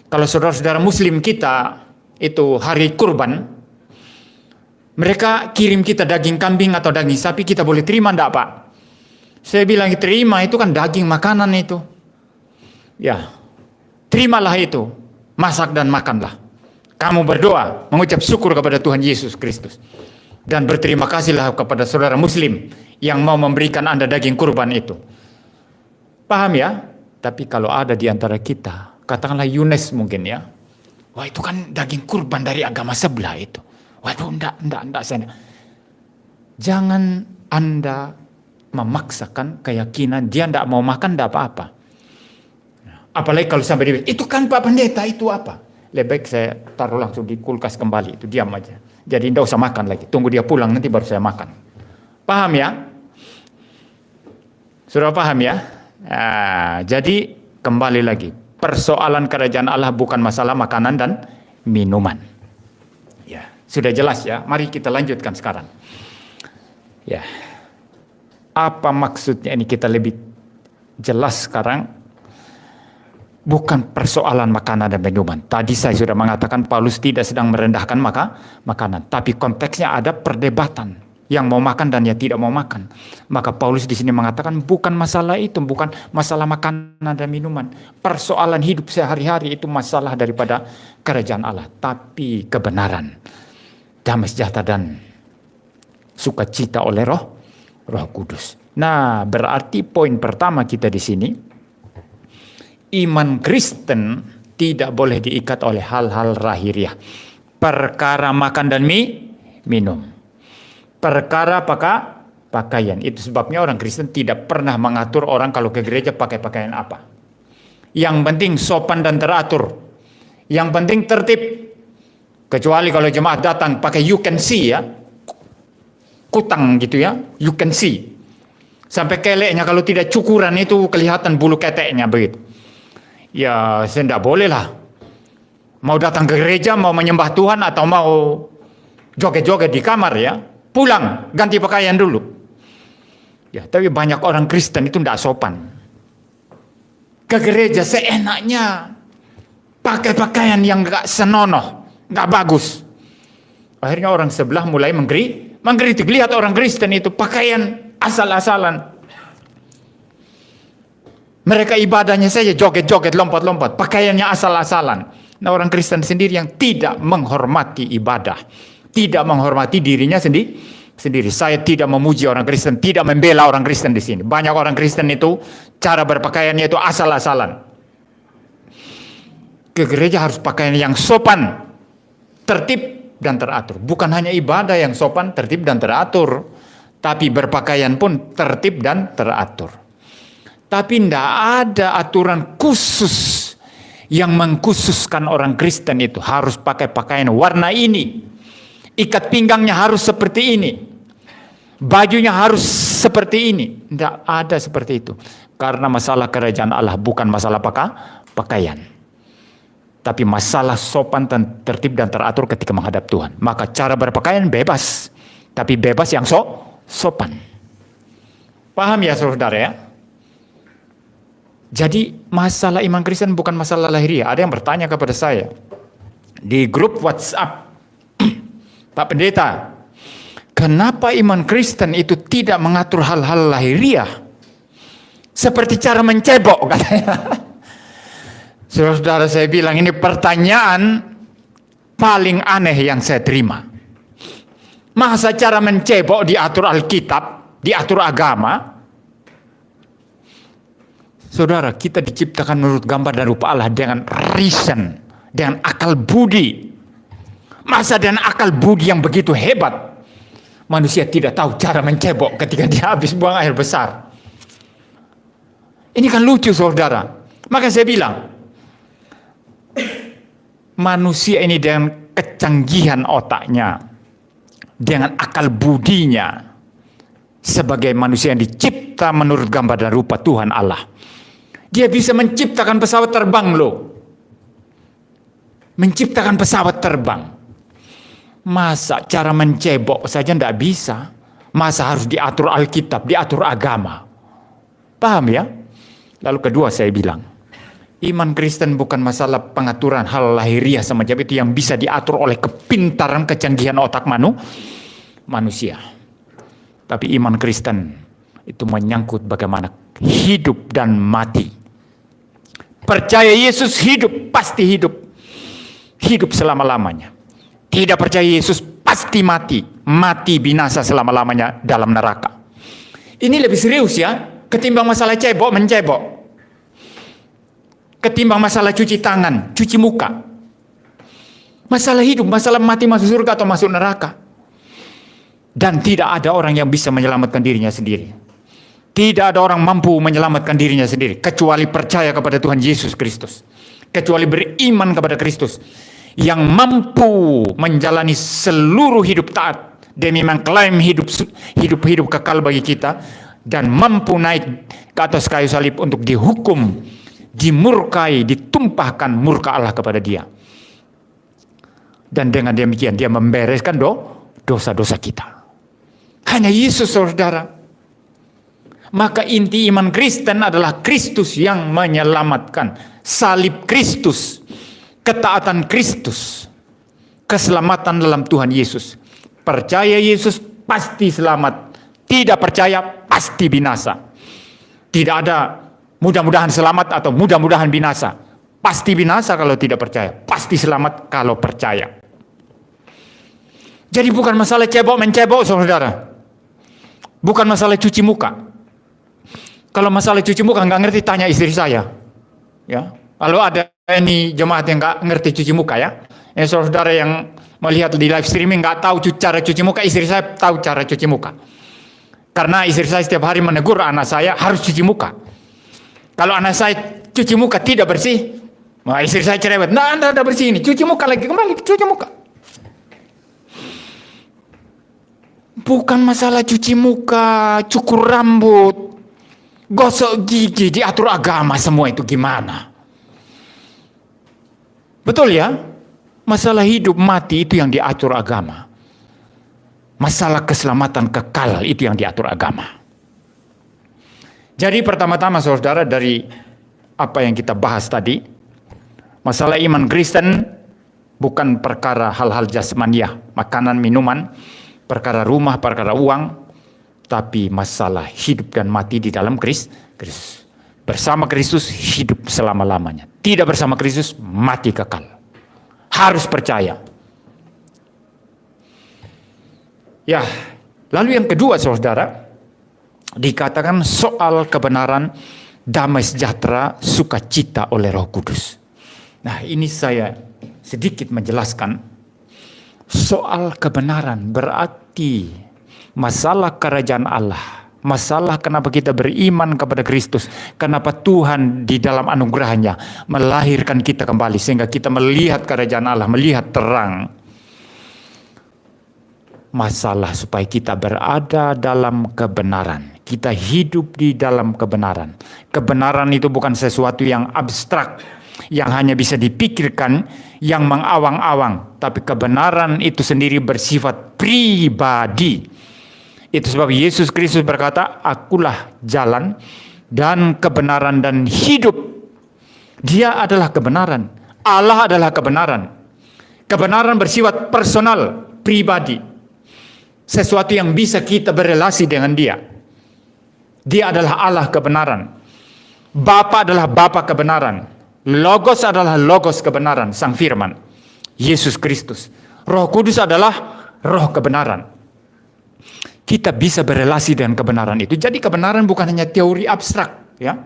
kalau saudara-saudara Muslim kita itu hari kurban, mereka kirim kita daging kambing atau daging sapi, kita boleh terima enggak Pak? Saya bilang terima, itu kan daging makanan itu. Ya, terimalah itu, masak dan makanlah. Kamu berdoa, mengucap syukur kepada Tuhan Yesus Kristus. Dan berterima kasihlah kepada saudara Muslim yang mau memberikan Anda daging kurban itu. Paham ya? Tapi kalau ada di antara kita, katakanlah Yunes mungkin ya, wah itu kan daging kurban dari agama sebelah itu. Waduh, enggak saya. Jangan Anda memaksakan keyakinan, dia enggak mau makan enggak apa-apa. Apalagi kalau sampai dia, itu kan Pak Pendeta, itu apa? Lebih baik saya taruh langsung di kulkas kembali, itu diam aja. Jadi tidak usah makan lagi, tunggu dia pulang nanti baru saya makan. Paham ya? Sudah paham ya? Nah, jadi kembali lagi, persoalan kerajaan Allah bukan masalah makanan dan minuman. Ya, sudah jelas ya. Mari kita lanjutkan sekarang. Ya, apa maksudnya ini kita lebih jelas sekarang? Bukan persoalan makanan dan minuman. Tadi saya sudah mengatakan Paulus tidak sedang merendahkan makanan, tapi konteksnya ada perdebatan yang mau makan dan yang tidak mau makan. Maka Paulus di sini mengatakan bukan masalah itu, bukan masalah makanan dan minuman. Persoalan hidup sehari-hari itu masalah daripada kerajaan Allah, tapi kebenaran, damai sejahtera dan sukacita oleh Roh Kudus. Nah, berarti poin pertama kita di sini, iman Kristen tidak boleh diikat oleh hal-hal lahiriah. Perkara makan dan minum. Perkara pakaian. Itu sebabnya orang Kristen tidak pernah mengatur orang kalau ke gereja pakai pakaian apa. Yang penting sopan dan teratur. Yang penting tertib. Kecuali kalau jemaat datang pakai you can see ya. Kutang gitu ya. You can see. Sampai keleknya kalau tidak cukuran itu kelihatan bulu keteknya begitu. Ya, saya tidak boleh lah. Mau datang ke gereja, mau menyembah Tuhan, atau mau joget-joget di kamar ya, pulang, ganti pakaian dulu. Ya, tapi banyak orang Kristen itu tidak sopan. Ke gereja seenaknya, pakai pakaian yang gak senonoh, gak bagus. Akhirnya orang sebelah mulai mengkritik. Lihat orang Kristen itu pakaian asal-asalan. Mereka ibadahnya saja joget-joget, lompat-lompat. Pakaiannya asal-asalan. Nah, orang Kristen sendiri yang tidak menghormati ibadah. Tidak menghormati dirinya sendiri. Saya tidak memuji orang Kristen, tidak membela orang Kristen di sini. Banyak orang Kristen itu, cara berpakaiannya itu asal-asalan. Ke gereja harus pakaian yang sopan, tertib, dan teratur. Bukan hanya ibadah yang sopan, tertib, dan teratur. Tapi berpakaian pun tertib dan teratur. Tapi tidak ada aturan khusus yang mengkhususkan orang Kristen itu harus pakai pakaian warna ini. Ikat pinggangnya harus seperti ini. Bajunya harus seperti ini. Tidak ada seperti itu. Karena masalah kerajaan Allah bukan masalah pakaian. Tapi masalah sopan dan tertib dan teratur ketika menghadap Tuhan. Maka cara berpakaian bebas. Tapi bebas yang sopan. Paham ya saudara ya? Jadi masalah iman Kristen bukan masalah lahiriah. Ada yang bertanya kepada saya di grup WhatsApp, Pak Pendeta, kenapa iman Kristen itu tidak mengatur hal-hal lahiriah? Seperti cara mencebok katanya. Saudara saya bilang ini pertanyaan paling aneh yang saya terima. Masa cara mencebok diatur Alkitab, diatur agama? Saudara, kita diciptakan menurut gambar dan rupa Allah dengan reason, dengan akal budi. Masa dengan akal budi yang begitu hebat, manusia tidak tahu cara mencebok ketika dia habis buang air besar. Ini kan lucu saudara. Maka saya bilang, manusia ini dengan kecanggihan otaknya, dengan akal budinya, sebagai manusia yang dicipta menurut gambar dan rupa Tuhan Allah, dia bisa menciptakan pesawat terbang loh. Menciptakan pesawat terbang. Masa cara mencebok saja tidak bisa? Masa harus diatur Alkitab, diatur agama? Paham ya? Lalu kedua saya bilang, iman Kristen bukan masalah pengaturan hal lahiriah semacam itu yang bisa diatur oleh kepintaran, kecanggihan otak manusia. Tapi iman Kristen itu menyangkut bagaimana hidup dan mati. Percaya Yesus hidup, pasti hidup. Hidup selama-lamanya. Tidak percaya Yesus pasti mati. Mati binasa selama-lamanya dalam neraka. Ini lebih serius ya, ketimbang masalah mencebok. Ketimbang masalah cuci tangan, cuci muka. Masalah hidup, masalah mati masuk surga atau masuk neraka. Dan tidak ada orang yang bisa menyelamatkan dirinya sendiri. Tidak ada orang mampu menyelamatkan dirinya sendiri kecuali percaya kepada Tuhan Yesus Kristus, kecuali beriman kepada Kristus yang mampu menjalani seluruh hidup taat demi mengklaim hidup kekal bagi kita, dan mampu naik ke atas kayu salib untuk dihukum, dimurkai, ditumpahkan murka Allah kepada dia. Dan dengan demikian dia membereskan dosa-dosa kita. Hanya Yesus, saudara. Maka inti iman Kristen adalah Kristus yang menyelamatkan. Salib Kristus, ketaatan Kristus, keselamatan dalam Tuhan Yesus. Percaya Yesus pasti selamat, tidak percaya pasti binasa. Tidak ada mudah-mudahan selamat atau mudah-mudahan binasa. Pasti binasa kalau tidak percaya, pasti selamat kalau percaya. Jadi bukan masalah cebok-mencebok, saudara. Bukan masalah cuci muka. Kalau masalah cuci muka nggak ngerti, tanya istri saya. Ya, kalau ada ini jemaat yang nggak ngerti cuci muka ya, saudara yang melihat di live streaming nggak tahu cara cuci muka, istri saya tahu cara cuci muka. Karena istri saya setiap hari menegur anak saya harus cuci muka. Kalau anak saya cuci muka tidak bersih, istri saya cerewet, Anda bersih ini, cuci muka lagi, kembali cuci muka. Bukan masalah cuci muka, cukur rambut, gosok gigi, diatur agama, semua itu gimana? Betul ya? Masalah hidup mati itu yang diatur agama. Masalah keselamatan kekal itu yang diatur agama. Jadi pertama-tama saudara, dari apa yang kita bahas tadi, masalah iman Kristen bukan perkara hal-hal jasmaniah, makanan, minuman, perkara rumah, perkara uang, tapi masalah hidup dan mati di dalam Kristus. Bersama Kristus hidup selama-lamanya. Tidak bersama Kristus mati kekal. Harus percaya. Ya, lalu yang kedua saudara, dikatakan soal kebenaran, damai sejahtera, sukacita oleh Roh Kudus. Nah, ini saya sedikit menjelaskan. Soal kebenaran berarti masalah kerajaan Allah, masalah kenapa kita beriman kepada Kristus, kenapa Tuhan di dalam anugerahnya melahirkan kita kembali sehingga kita melihat kerajaan Allah, melihat terang. Masalah supaya kita berada dalam kebenaran, kita hidup di dalam kebenaran. Kebenaran itu bukan sesuatu yang abstrak, yang hanya bisa dipikirkan, yang mengawang-awang, tapi kebenaran itu sendiri bersifat pribadi. Itu sebab Yesus Kristus berkata, akulah jalan dan kebenaran dan hidup. Dia adalah kebenaran. Allah adalah kebenaran. Kebenaran bersifat personal, pribadi. Sesuatu yang bisa kita berelasi dengan dia. Dia adalah Allah kebenaran. Bapa adalah Bapa kebenaran. Logos adalah Logos kebenaran, Sang Firman. Yesus Kristus. Roh Kudus adalah Roh kebenaran. Kita bisa berelasi dengan kebenaran itu. Jadi kebenaran bukan hanya teori abstrak, ya.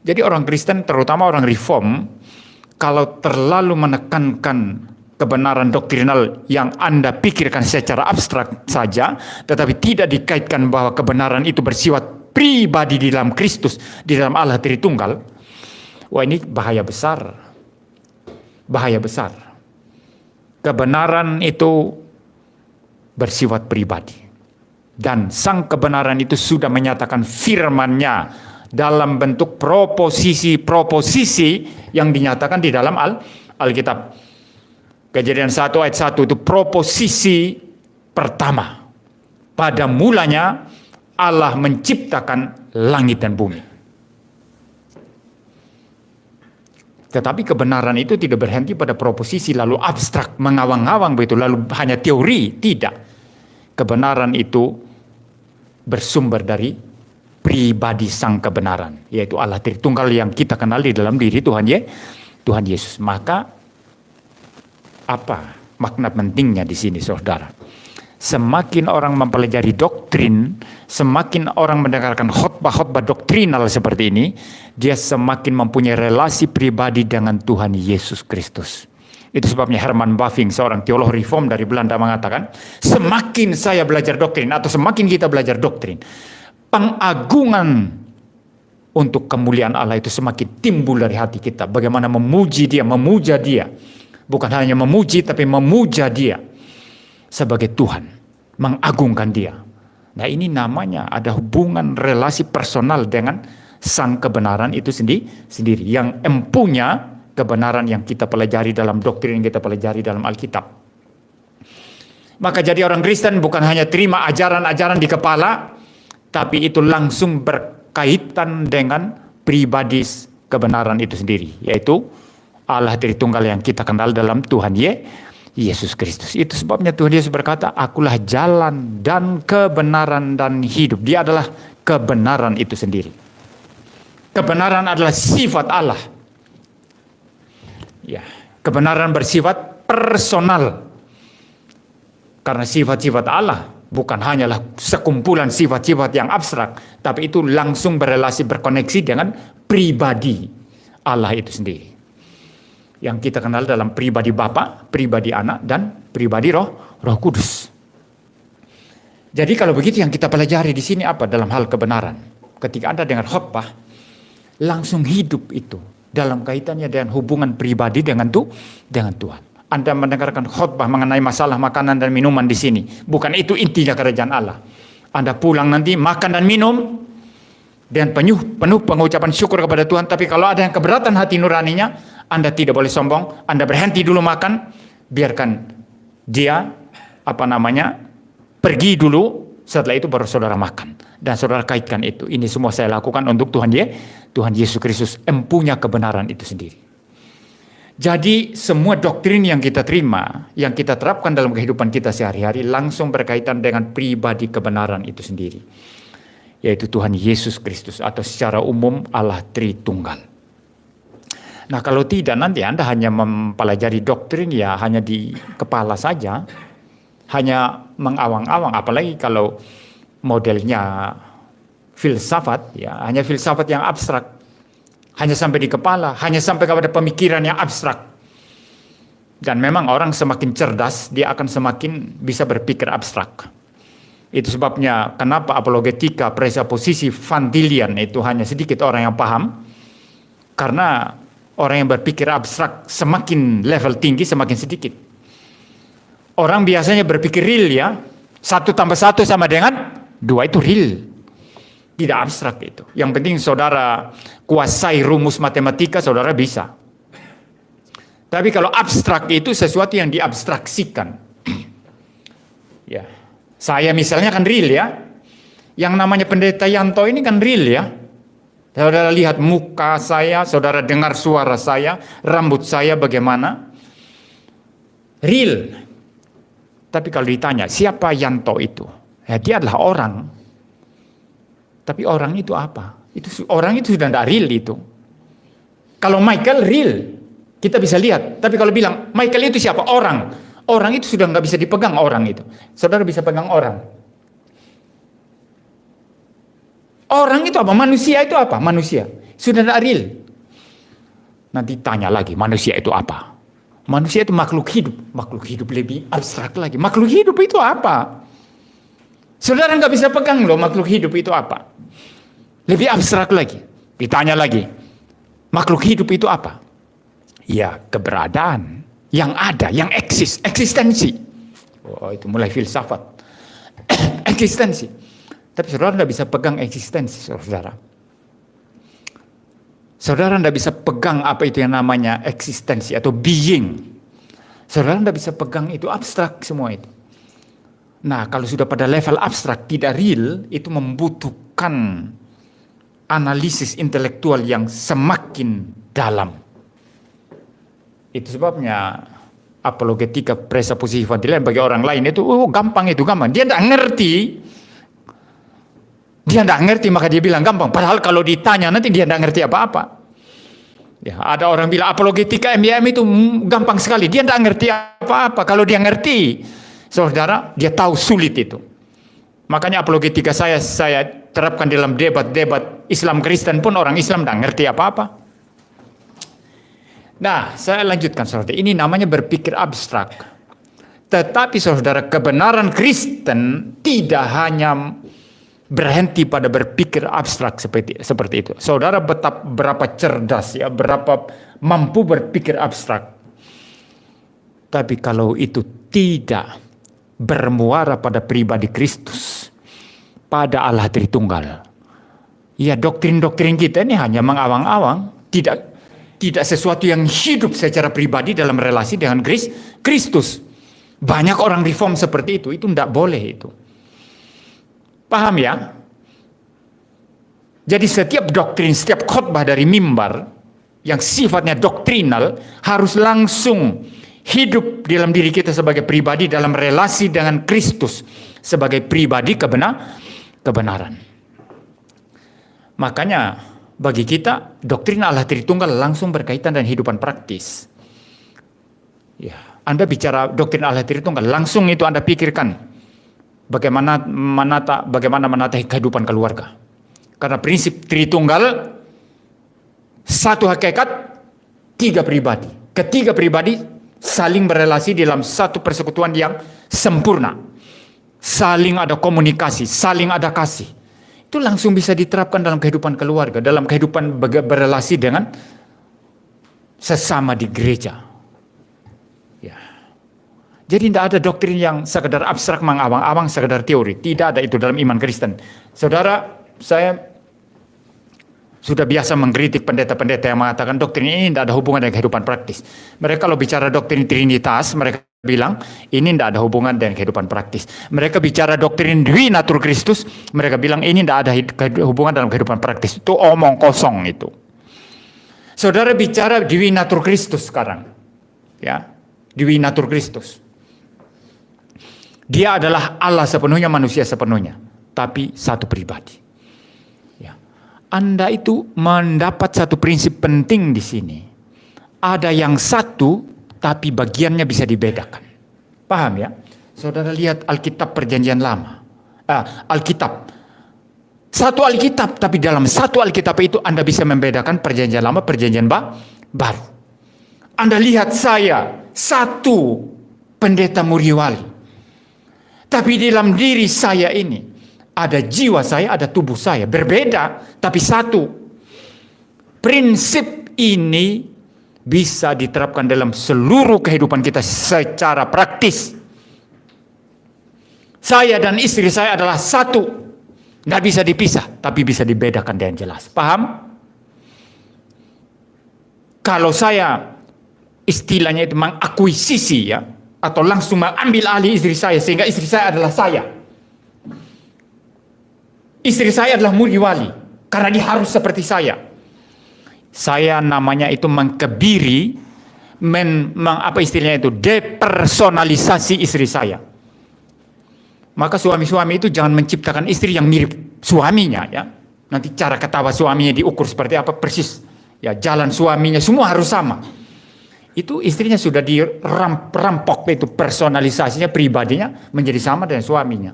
Jadi orang Kristen, terutama orang Reform, kalau terlalu menekankan kebenaran doktrinal yang Anda pikirkan secara abstrak saja, tetapi tidak dikaitkan bahwa kebenaran itu bersifat pribadi di dalam Kristus, di dalam Allah Tritunggal, wah ini bahaya besar. Bahaya besar. Kebenaran itu bersifat pribadi. Dan sang kebenaran itu sudah menyatakan firman-Nya dalam bentuk proposisi-proposisi yang dinyatakan di dalam Alkitab. Kejadian 1 ayat 1 itu proposisi pertama. Pada mulanya Allah menciptakan langit dan bumi. Tetapi kebenaran itu tidak berhenti pada proposisi lalu abstrak, mengawang-awang begitu, lalu hanya teori. Tidak. Kebenaran itu bersumber dari pribadi sang kebenaran, yaitu Allah Tritunggal yang kita kenal di dalam diri Tuhan Yesus. Maka apa makna pentingnya di sini, saudara? Semakin orang mempelajari doktrin, semakin orang mendengarkan khotbah-khotbah doktrinal seperti ini, dia semakin mempunyai relasi pribadi dengan Tuhan Yesus Kristus. Itu sebabnya Herman Bavinck, seorang teolog reform dari Belanda, mengatakan, semakin saya belajar doktrin atau semakin kita belajar doktrin, pengagungan untuk kemuliaan Allah itu semakin timbul dari hati kita. Bagaimana memuji Dia, memuja Dia. Bukan hanya memuji, tapi memuja Dia sebagai Tuhan. Mengagungkan Dia. Nah, ini namanya ada hubungan relasi personal dengan sang kebenaran itu sendiri. Yang empunya kebenaran yang kita pelajari dalam doktrin, yang kita pelajari dalam Alkitab. Maka jadi orang Kristen bukan hanya terima ajaran-ajaran di kepala, tapi itu langsung berkaitan dengan pribadi kebenaran itu sendiri, yaitu Allah Tritunggal yang kita kenal dalam Tuhan Yesus Kristus. Itu sebabnya Tuhan Yesus berkata, akulah jalan dan kebenaran dan hidup. Dia adalah kebenaran itu sendiri. Kebenaran adalah sifat Allah. Ya, kebenaran bersifat personal. Karena sifat-sifat Allah bukan hanyalah sekumpulan sifat-sifat yang abstrak, tapi itu langsung berelasi, berkoneksi dengan pribadi Allah itu sendiri. Yang kita kenal dalam pribadi Bapa, pribadi Anak, dan pribadi Roh Kudus. Jadi kalau begitu yang kita pelajari di sini apa dalam hal kebenaran? Ketika Anda dengar khotbah, langsung hidup itu dalam kaitannya dengan hubungan pribadi dengan Tuhan. Anda mendengarkan khotbah mengenai masalah makanan dan minuman di sini. Bukan itu intinya kerajaan Allah. Anda pulang nanti makan dan minum dan penuh pengucapan syukur kepada Tuhan. Tapi kalau ada yang keberatan hati nuraninya, Anda tidak boleh sombong. Anda berhenti dulu makan, biarkan dia pergi dulu. Setelah itu baru saudara makan dan saudara kaitkan itu. Ini semua saya lakukan untuk Tuhan Yesus Kristus, empunya kebenaran itu sendiri. Jadi semua doktrin yang kita terima, yang kita terapkan dalam kehidupan kita sehari-hari langsung berkaitan dengan pribadi kebenaran itu sendiri. Yaitu Tuhan Yesus Kristus atau secara umum Allah Tritunggal. Nah, kalau tidak nanti Anda hanya mempelajari doktrin ya hanya di kepala saja, hanya mengawang-awang, apalagi kalau modelnya filsafat ya, hanya filsafat yang abstrak. Hanya sampai di kepala, hanya sampai kepada pemikiran yang abstrak. Dan memang orang semakin cerdas, dia akan semakin bisa berpikir abstrak. Itu sebabnya kenapa apologetika, presuposisi, Vandilian itu hanya sedikit orang yang paham. Karena orang yang berpikir abstrak semakin level tinggi, semakin sedikit. Orang biasanya berpikir real ya, 1 tambah 1 sama dengan 2 itu real. Tidak abstrak itu. Yang penting saudara kuasai rumus matematika, saudara bisa. Tapi kalau abstrak itu sesuatu yang diabstraksikan. Ya, saya misalnya kan real ya. Yang namanya Pendeta Yanto ini kan real ya. Saudara lihat muka saya, saudara dengar suara saya, rambut saya bagaimana. Real. Tapi kalau ditanya siapa Yanto itu? Ya, dia adalah orang. Tapi orang itu apa? Orang itu sudah tidak real itu. Kalau Michael real, kita bisa lihat. Tapi kalau bilang Michael itu siapa? Orang. Orang itu sudah nggak bisa dipegang orang itu. Saudara bisa pegang orang. Orang itu apa? Manusia itu apa? Manusia. Sudah tidak real. Nanti tanya lagi, manusia itu apa? Manusia itu makhluk hidup. Makhluk hidup lebih abstrak lagi. Makhluk hidup itu apa? Saudara nggak bisa pegang loh makhluk hidup itu apa. Lebih abstrak lagi. Ditanya lagi. Makhluk hidup itu apa? Ya keberadaan. Yang ada, yang eksis. Eksistensi. Oh itu mulai filsafat. Eksistensi. Tapi saudara nggak bisa pegang eksistensi saudara. Saudara nggak bisa pegang apa itu yang namanya eksistensi atau being. Saudara nggak bisa pegang itu, abstrak semua itu. Nah, kalau sudah pada level abstrak, tidak real, itu membutuhkan analisis intelektual yang semakin dalam. Itu sebabnya apologetika, presuposisi, Vandilian bagi orang lain itu gampang itu, gampang. Dia tidak ngerti. Dia tidak ngerti, maka dia bilang gampang. Padahal kalau ditanya nanti dia tidak ngerti apa-apa. Ya, ada orang bilang apologetika MYM itu gampang sekali. Dia tidak ngerti apa-apa. Kalau dia ngerti, saudara, dia tahu sulit itu. Makanya apologetika saya terapkan dalam debat-debat Islam Kristen pun orang Islam tidak ngerti apa-apa. Nah, saya lanjutkan saudara. Ini namanya berpikir abstrak. Tetapi saudara, kebenaran Kristen tidak hanya berhenti pada berpikir abstrak seperti itu. Saudara berapa cerdas ya, berapa mampu berpikir abstrak. Tapi kalau itu tidak bermuara pada pribadi Kristus, pada Allah Tritunggal, ya doktrin-doktrin kita ini hanya mengawang-awang, tidak sesuatu yang hidup secara pribadi dalam relasi dengan Kristus. Banyak orang reform seperti itu tidak boleh itu. Paham ya? Jadi setiap doktrin, setiap khotbah dari mimbar yang sifatnya doktrinal harus langsung hidup dalam diri kita sebagai pribadi dalam relasi dengan Kristus sebagai pribadi kebenaran. Makanya bagi kita doktrin Allah Tritunggal langsung berkaitan dengan kehidupan praktis. Ya, Anda bicara doktrin Allah Tritunggal, langsung itu Anda pikirkan bagaimana menata kehidupan keluarga. Karena prinsip Tritunggal, satu hakikat, tiga pribadi. Ketiga pribadi saling berelasi dalam satu persekutuan yang sempurna. Saling ada komunikasi, saling ada kasih. Itu langsung bisa diterapkan dalam kehidupan keluarga, dalam kehidupan berelasi dengan sesama di gereja. Jadi tidak ada doktrin yang sekedar abstrak mengawang-awang, sekedar teori. Tidak ada itu dalam iman Kristen. Saudara, saya sudah biasa mengkritik pendeta-pendeta yang mengatakan doktrin ini tidak ada hubungan dengan kehidupan praktis. Mereka kalau bicara doktrin Trinitas, mereka bilang ini tidak ada hubungan dengan kehidupan praktis. Mereka bicara doktrin Dwi Natur Kristus, mereka bilang ini tidak ada hubungan dalam kehidupan praktis. Itu omong kosong itu. Saudara bicara Dwi Natur Kristus sekarang. Ya, Dwi Natur Kristus. Dia adalah Allah sepenuhnya, manusia sepenuhnya. Tapi satu pribadi. Ya. Anda itu mendapat satu prinsip penting di sini. Ada yang satu, tapi bagiannya bisa dibedakan. Paham ya? Saudara lihat Alkitab Perjanjian Lama. Alkitab. Satu Alkitab, tapi dalam satu Alkitab itu Anda bisa membedakan Perjanjian Lama, Perjanjian Baru. Anda lihat saya, satu pendeta Muriwali. Tapi dalam diri saya ini, ada jiwa saya, ada tubuh saya. Berbeda, tapi satu. Prinsip ini bisa diterapkan dalam seluruh kehidupan kita secara praktis. Saya dan istri saya adalah satu. Tidak bisa dipisah, tapi bisa dibedakan dengan jelas. Paham? Kalau saya istilahnya itu mengakuisisi ya, atau langsung mengambil alih istri saya sehingga istri saya adalah saya. Istri saya adalah Muriwali karena dia harus seperti saya. Saya namanya itu mengkebiri, apa istilahnya itu, depersonalisasi istri saya. Maka suami-suami itu jangan menciptakan istri yang mirip suaminya ya. Nanti cara ketawa suaminya diukur seperti apa persis. Ya, jalan suaminya semua harus sama. Itu istrinya sudah dirampok itu personalisasinya, pribadinya menjadi sama dengan suaminya.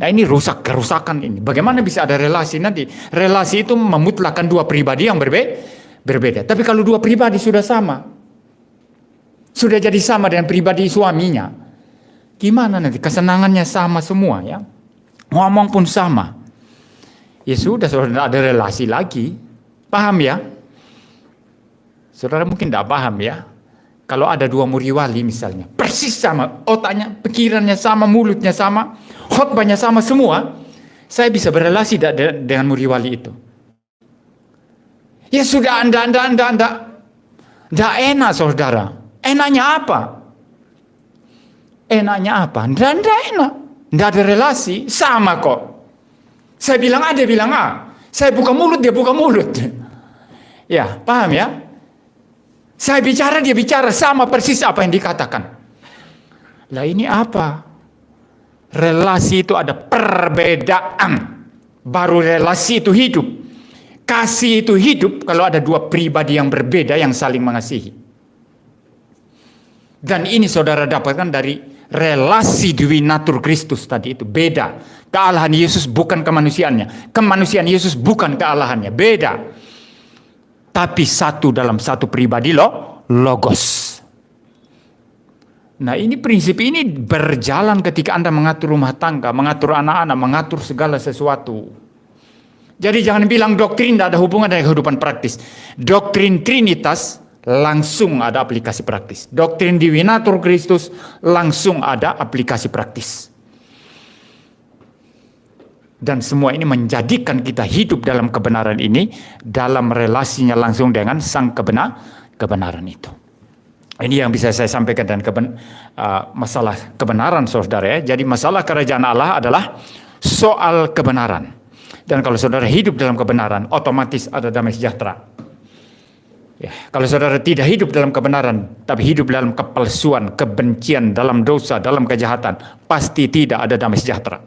Nah ini kerusakan ini. Bagaimana bisa ada relasi nanti? Relasi itu memutlakkan dua pribadi yang berbeda. Tapi kalau dua pribadi sudah sama, sudah jadi sama dengan pribadi suaminya, gimana nanti? Kesenangannya sama semua ya. Ngomong pun sama. Ya sudah ada relasi lagi. Paham ya? Saudara mungkin tidak paham ya. Kalau ada dua Muriwali misalnya, persis sama, otaknya, pikirannya sama, mulutnya sama, khotbahnya sama semua, saya bisa berelasi dengan Muriwali itu. Ya sudah Anda. Tidak enak saudara. Enaknya apa? Enaknya apa? Tidak enak. Tidak ada relasi, sama kok. Saya bilang A, dia bilang A. Saya buka mulut, dia buka mulut. Ya, paham ya? Saya bicara, dia bicara, sama persis apa yang dikatakan. Lah ini apa? Relasi itu ada perbedaan. Baru relasi itu hidup. Kasih itu hidup kalau ada dua pribadi yang berbeda yang saling mengasihi. Dan ini saudara dapatkan dari relasi Dwi Natur Kristus tadi itu. Beda. Kealahan Yesus bukan kemanusiaannya. Kemanusiaan Yesus bukan kealahannya. Beda. Tapi satu dalam satu pribadi Logos. Nah, ini prinsip ini berjalan ketika Anda mengatur rumah tangga, mengatur anak-anak, mengatur segala sesuatu. Jadi jangan bilang doktrin tidak ada hubungan dengan kehidupan praktis. Doktrin Trinitas langsung ada aplikasi praktis. Doktrin Divinatur Kristus langsung ada aplikasi praktis. Dan semua ini menjadikan kita hidup dalam kebenaran ini, dalam relasinya langsung dengan sang kebenaran itu. Ini yang bisa saya sampaikan dan masalah kebenaran, saudara ya. Jadi masalah kerajaan Allah adalah soal kebenaran. Dan kalau saudara hidup dalam kebenaran, otomatis ada damai sejahtera. Ya, kalau saudara tidak hidup dalam kebenaran, tapi hidup dalam kepalsuan, kebencian, dalam dosa, dalam kejahatan, pasti tidak ada damai sejahtera.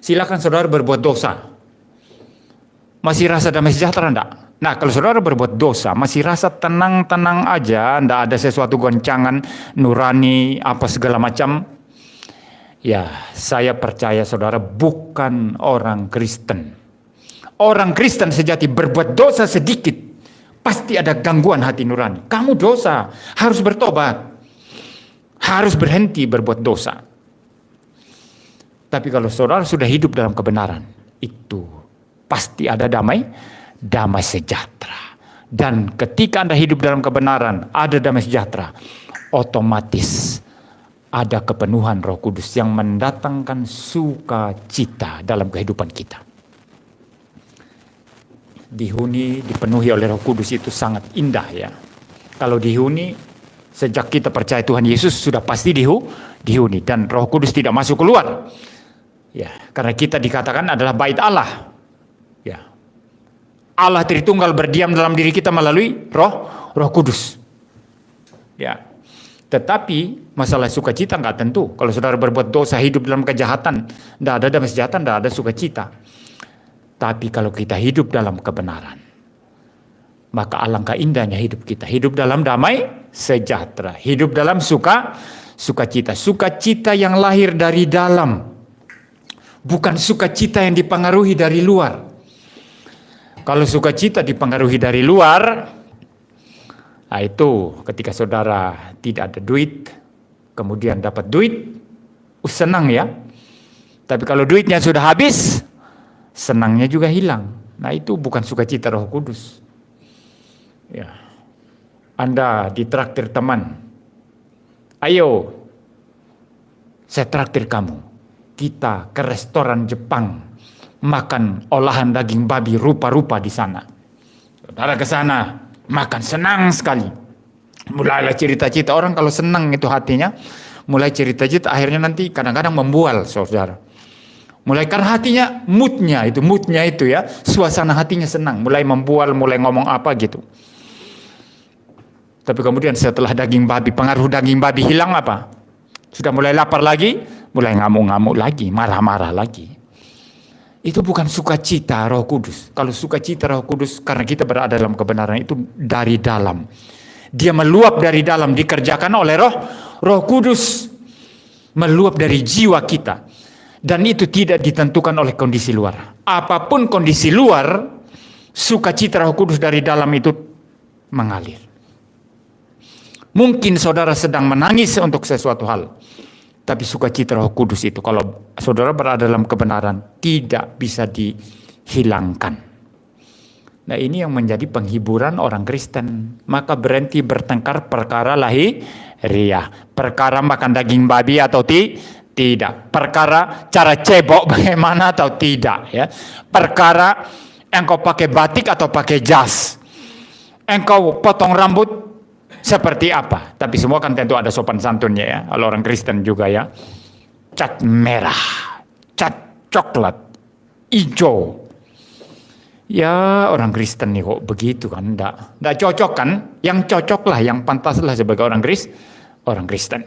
Silakan saudara berbuat dosa. Masih rasa damai sejahtera enggak? Nah, kalau saudara berbuat dosa, masih rasa tenang-tenang aja, enggak ada sesuatu goncangan, nurani, apa segala macam. Ya, saya percaya saudara bukan orang Kristen. Orang Kristen sejati berbuat dosa sedikit, pasti ada gangguan hati nurani. Kamu dosa, harus bertobat. Harus berhenti berbuat dosa. Tapi kalau saudara sudah hidup dalam kebenaran, itu pasti ada damai sejahtera. Dan ketika Anda hidup dalam kebenaran, ada damai sejahtera, otomatis ada kepenuhan Roh Kudus yang mendatangkan sukacita dalam kehidupan kita. Dihuni, dipenuhi oleh Roh Kudus itu sangat indah ya. Kalau dihuni, sejak kita percaya Tuhan Yesus sudah pasti dihuni. Dan Roh Kudus tidak masuk keluar. Ya, karena kita dikatakan adalah bait Allah. Ya. Allah Tritunggal berdiam dalam diri kita melalui Roh Kudus. Ya. Tetapi masalah sukacita nggak tentu. Kalau saudara berbuat dosa, hidup dalam kejahatan, tidak ada damai sejahtera, tidak ada sukacita. Tapi kalau kita hidup dalam kebenaran, maka alangkah indahnya hidup kita. Hidup dalam damai sejahtera, hidup dalam sukacita. Sukacita yang lahir dari dalam, bukan sukacita yang dipengaruhi dari luar. Kalau sukacita dipengaruhi dari luar, nah itu ketika saudara tidak ada duit, kemudian dapat duit, senang ya. Tapi kalau duitnya sudah habis, senangnya juga hilang. Nah itu bukan sukacita Roh Kudus. Ya. Anda ditraktir teman, ayo saya traktir kamu, kita ke restoran Jepang, makan olahan daging babi rupa-rupa di sana. Saudara ke sana, makan senang sekali. Mulailah cerita-cerita. Orang kalau senang itu hatinya, mulai cerita-cerita, akhirnya nanti kadang-kadang membual, saudara. Mulai karena hatinya, moodnya itu ya, suasana hatinya senang, mulai membual, mulai ngomong apa gitu. Tapi kemudian setelah daging babi, pengaruh daging babi hilang apa? Sudah mulai lapar lagi, mulai ngamuk-ngamuk lagi, marah-marah lagi. Itu bukan sukacita Roh Kudus. Kalau sukacita Roh Kudus, karena kita berada dalam kebenaran, itu dari dalam. Dia meluap dari dalam, dikerjakan oleh Roh Kudus. Meluap dari jiwa kita. Dan itu tidak ditentukan oleh kondisi luar. Apapun kondisi luar, sukacita Roh Kudus dari dalam itu mengalir. Mungkin saudara sedang menangis untuk sesuatu hal. Tapi sukacita Roh Kudus itu kalau saudara berada dalam kebenaran tidak bisa dihilangkan. Nah ini yang menjadi penghiburan orang Kristen. Maka berhenti bertengkar perkara lahiriah. Perkara makan daging babi atau tidak. Perkara cara cebok bagaimana atau tidak. Ya. Perkara engkau pakai batik atau pakai jas. Engkau potong rambut seperti apa? Tapi semua kan tentu ada sopan santunnya ya. Kalau orang Kristen juga ya. Cat merah, cat coklat, hijau. Ya orang Kristen nih kok begitu kan? Nggak cocok kan? Yang cocok lah, yang pantas lah sebagai orang Kristen.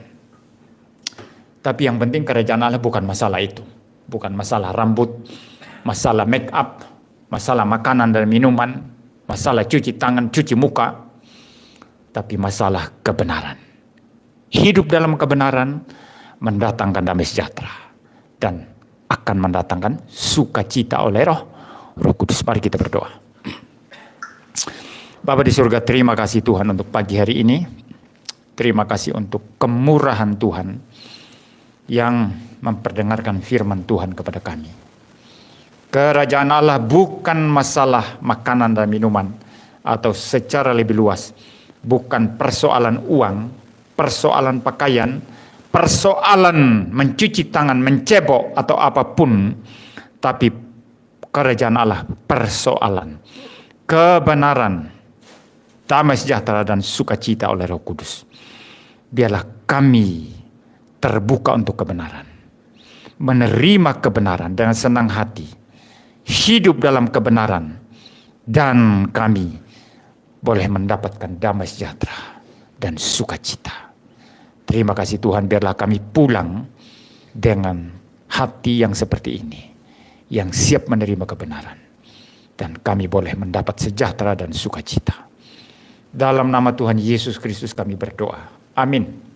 Tapi yang penting kerajaan Allah bukan masalah itu. Bukan masalah rambut, masalah make up, masalah makanan dan minuman, masalah cuci tangan, cuci muka. Tapi masalah kebenaran. Hidup dalam kebenaran mendatangkan damai sejahtera. Dan akan mendatangkan sukacita oleh Roh Kudus. Mari kita berdoa. Bapa di surga, terima kasih Tuhan untuk pagi hari ini. Terima kasih untuk kemurahan Tuhan yang memperdengarkan firman Tuhan kepada kami. Kerajaan Allah bukan masalah makanan dan minuman, atau secara lebih luas, bukan persoalan uang, persoalan pakaian, persoalan mencuci tangan, mencebok atau apapun, tapi kerajaan Allah persoalan kebenaran, damai sejahtera dan sukacita oleh Roh Kudus. Biarlah kami terbuka untuk kebenaran, menerima kebenaran dengan senang hati, hidup dalam kebenaran, dan kami boleh mendapatkan damai sejahtera dan sukacita. Terima kasih Tuhan, biarlah kami pulang dengan hati yang seperti ini, yang siap menerima kebenaran, dan kami boleh mendapat sejahtera dan sukacita. Dalam nama Tuhan Yesus Kristus kami berdoa. Amin.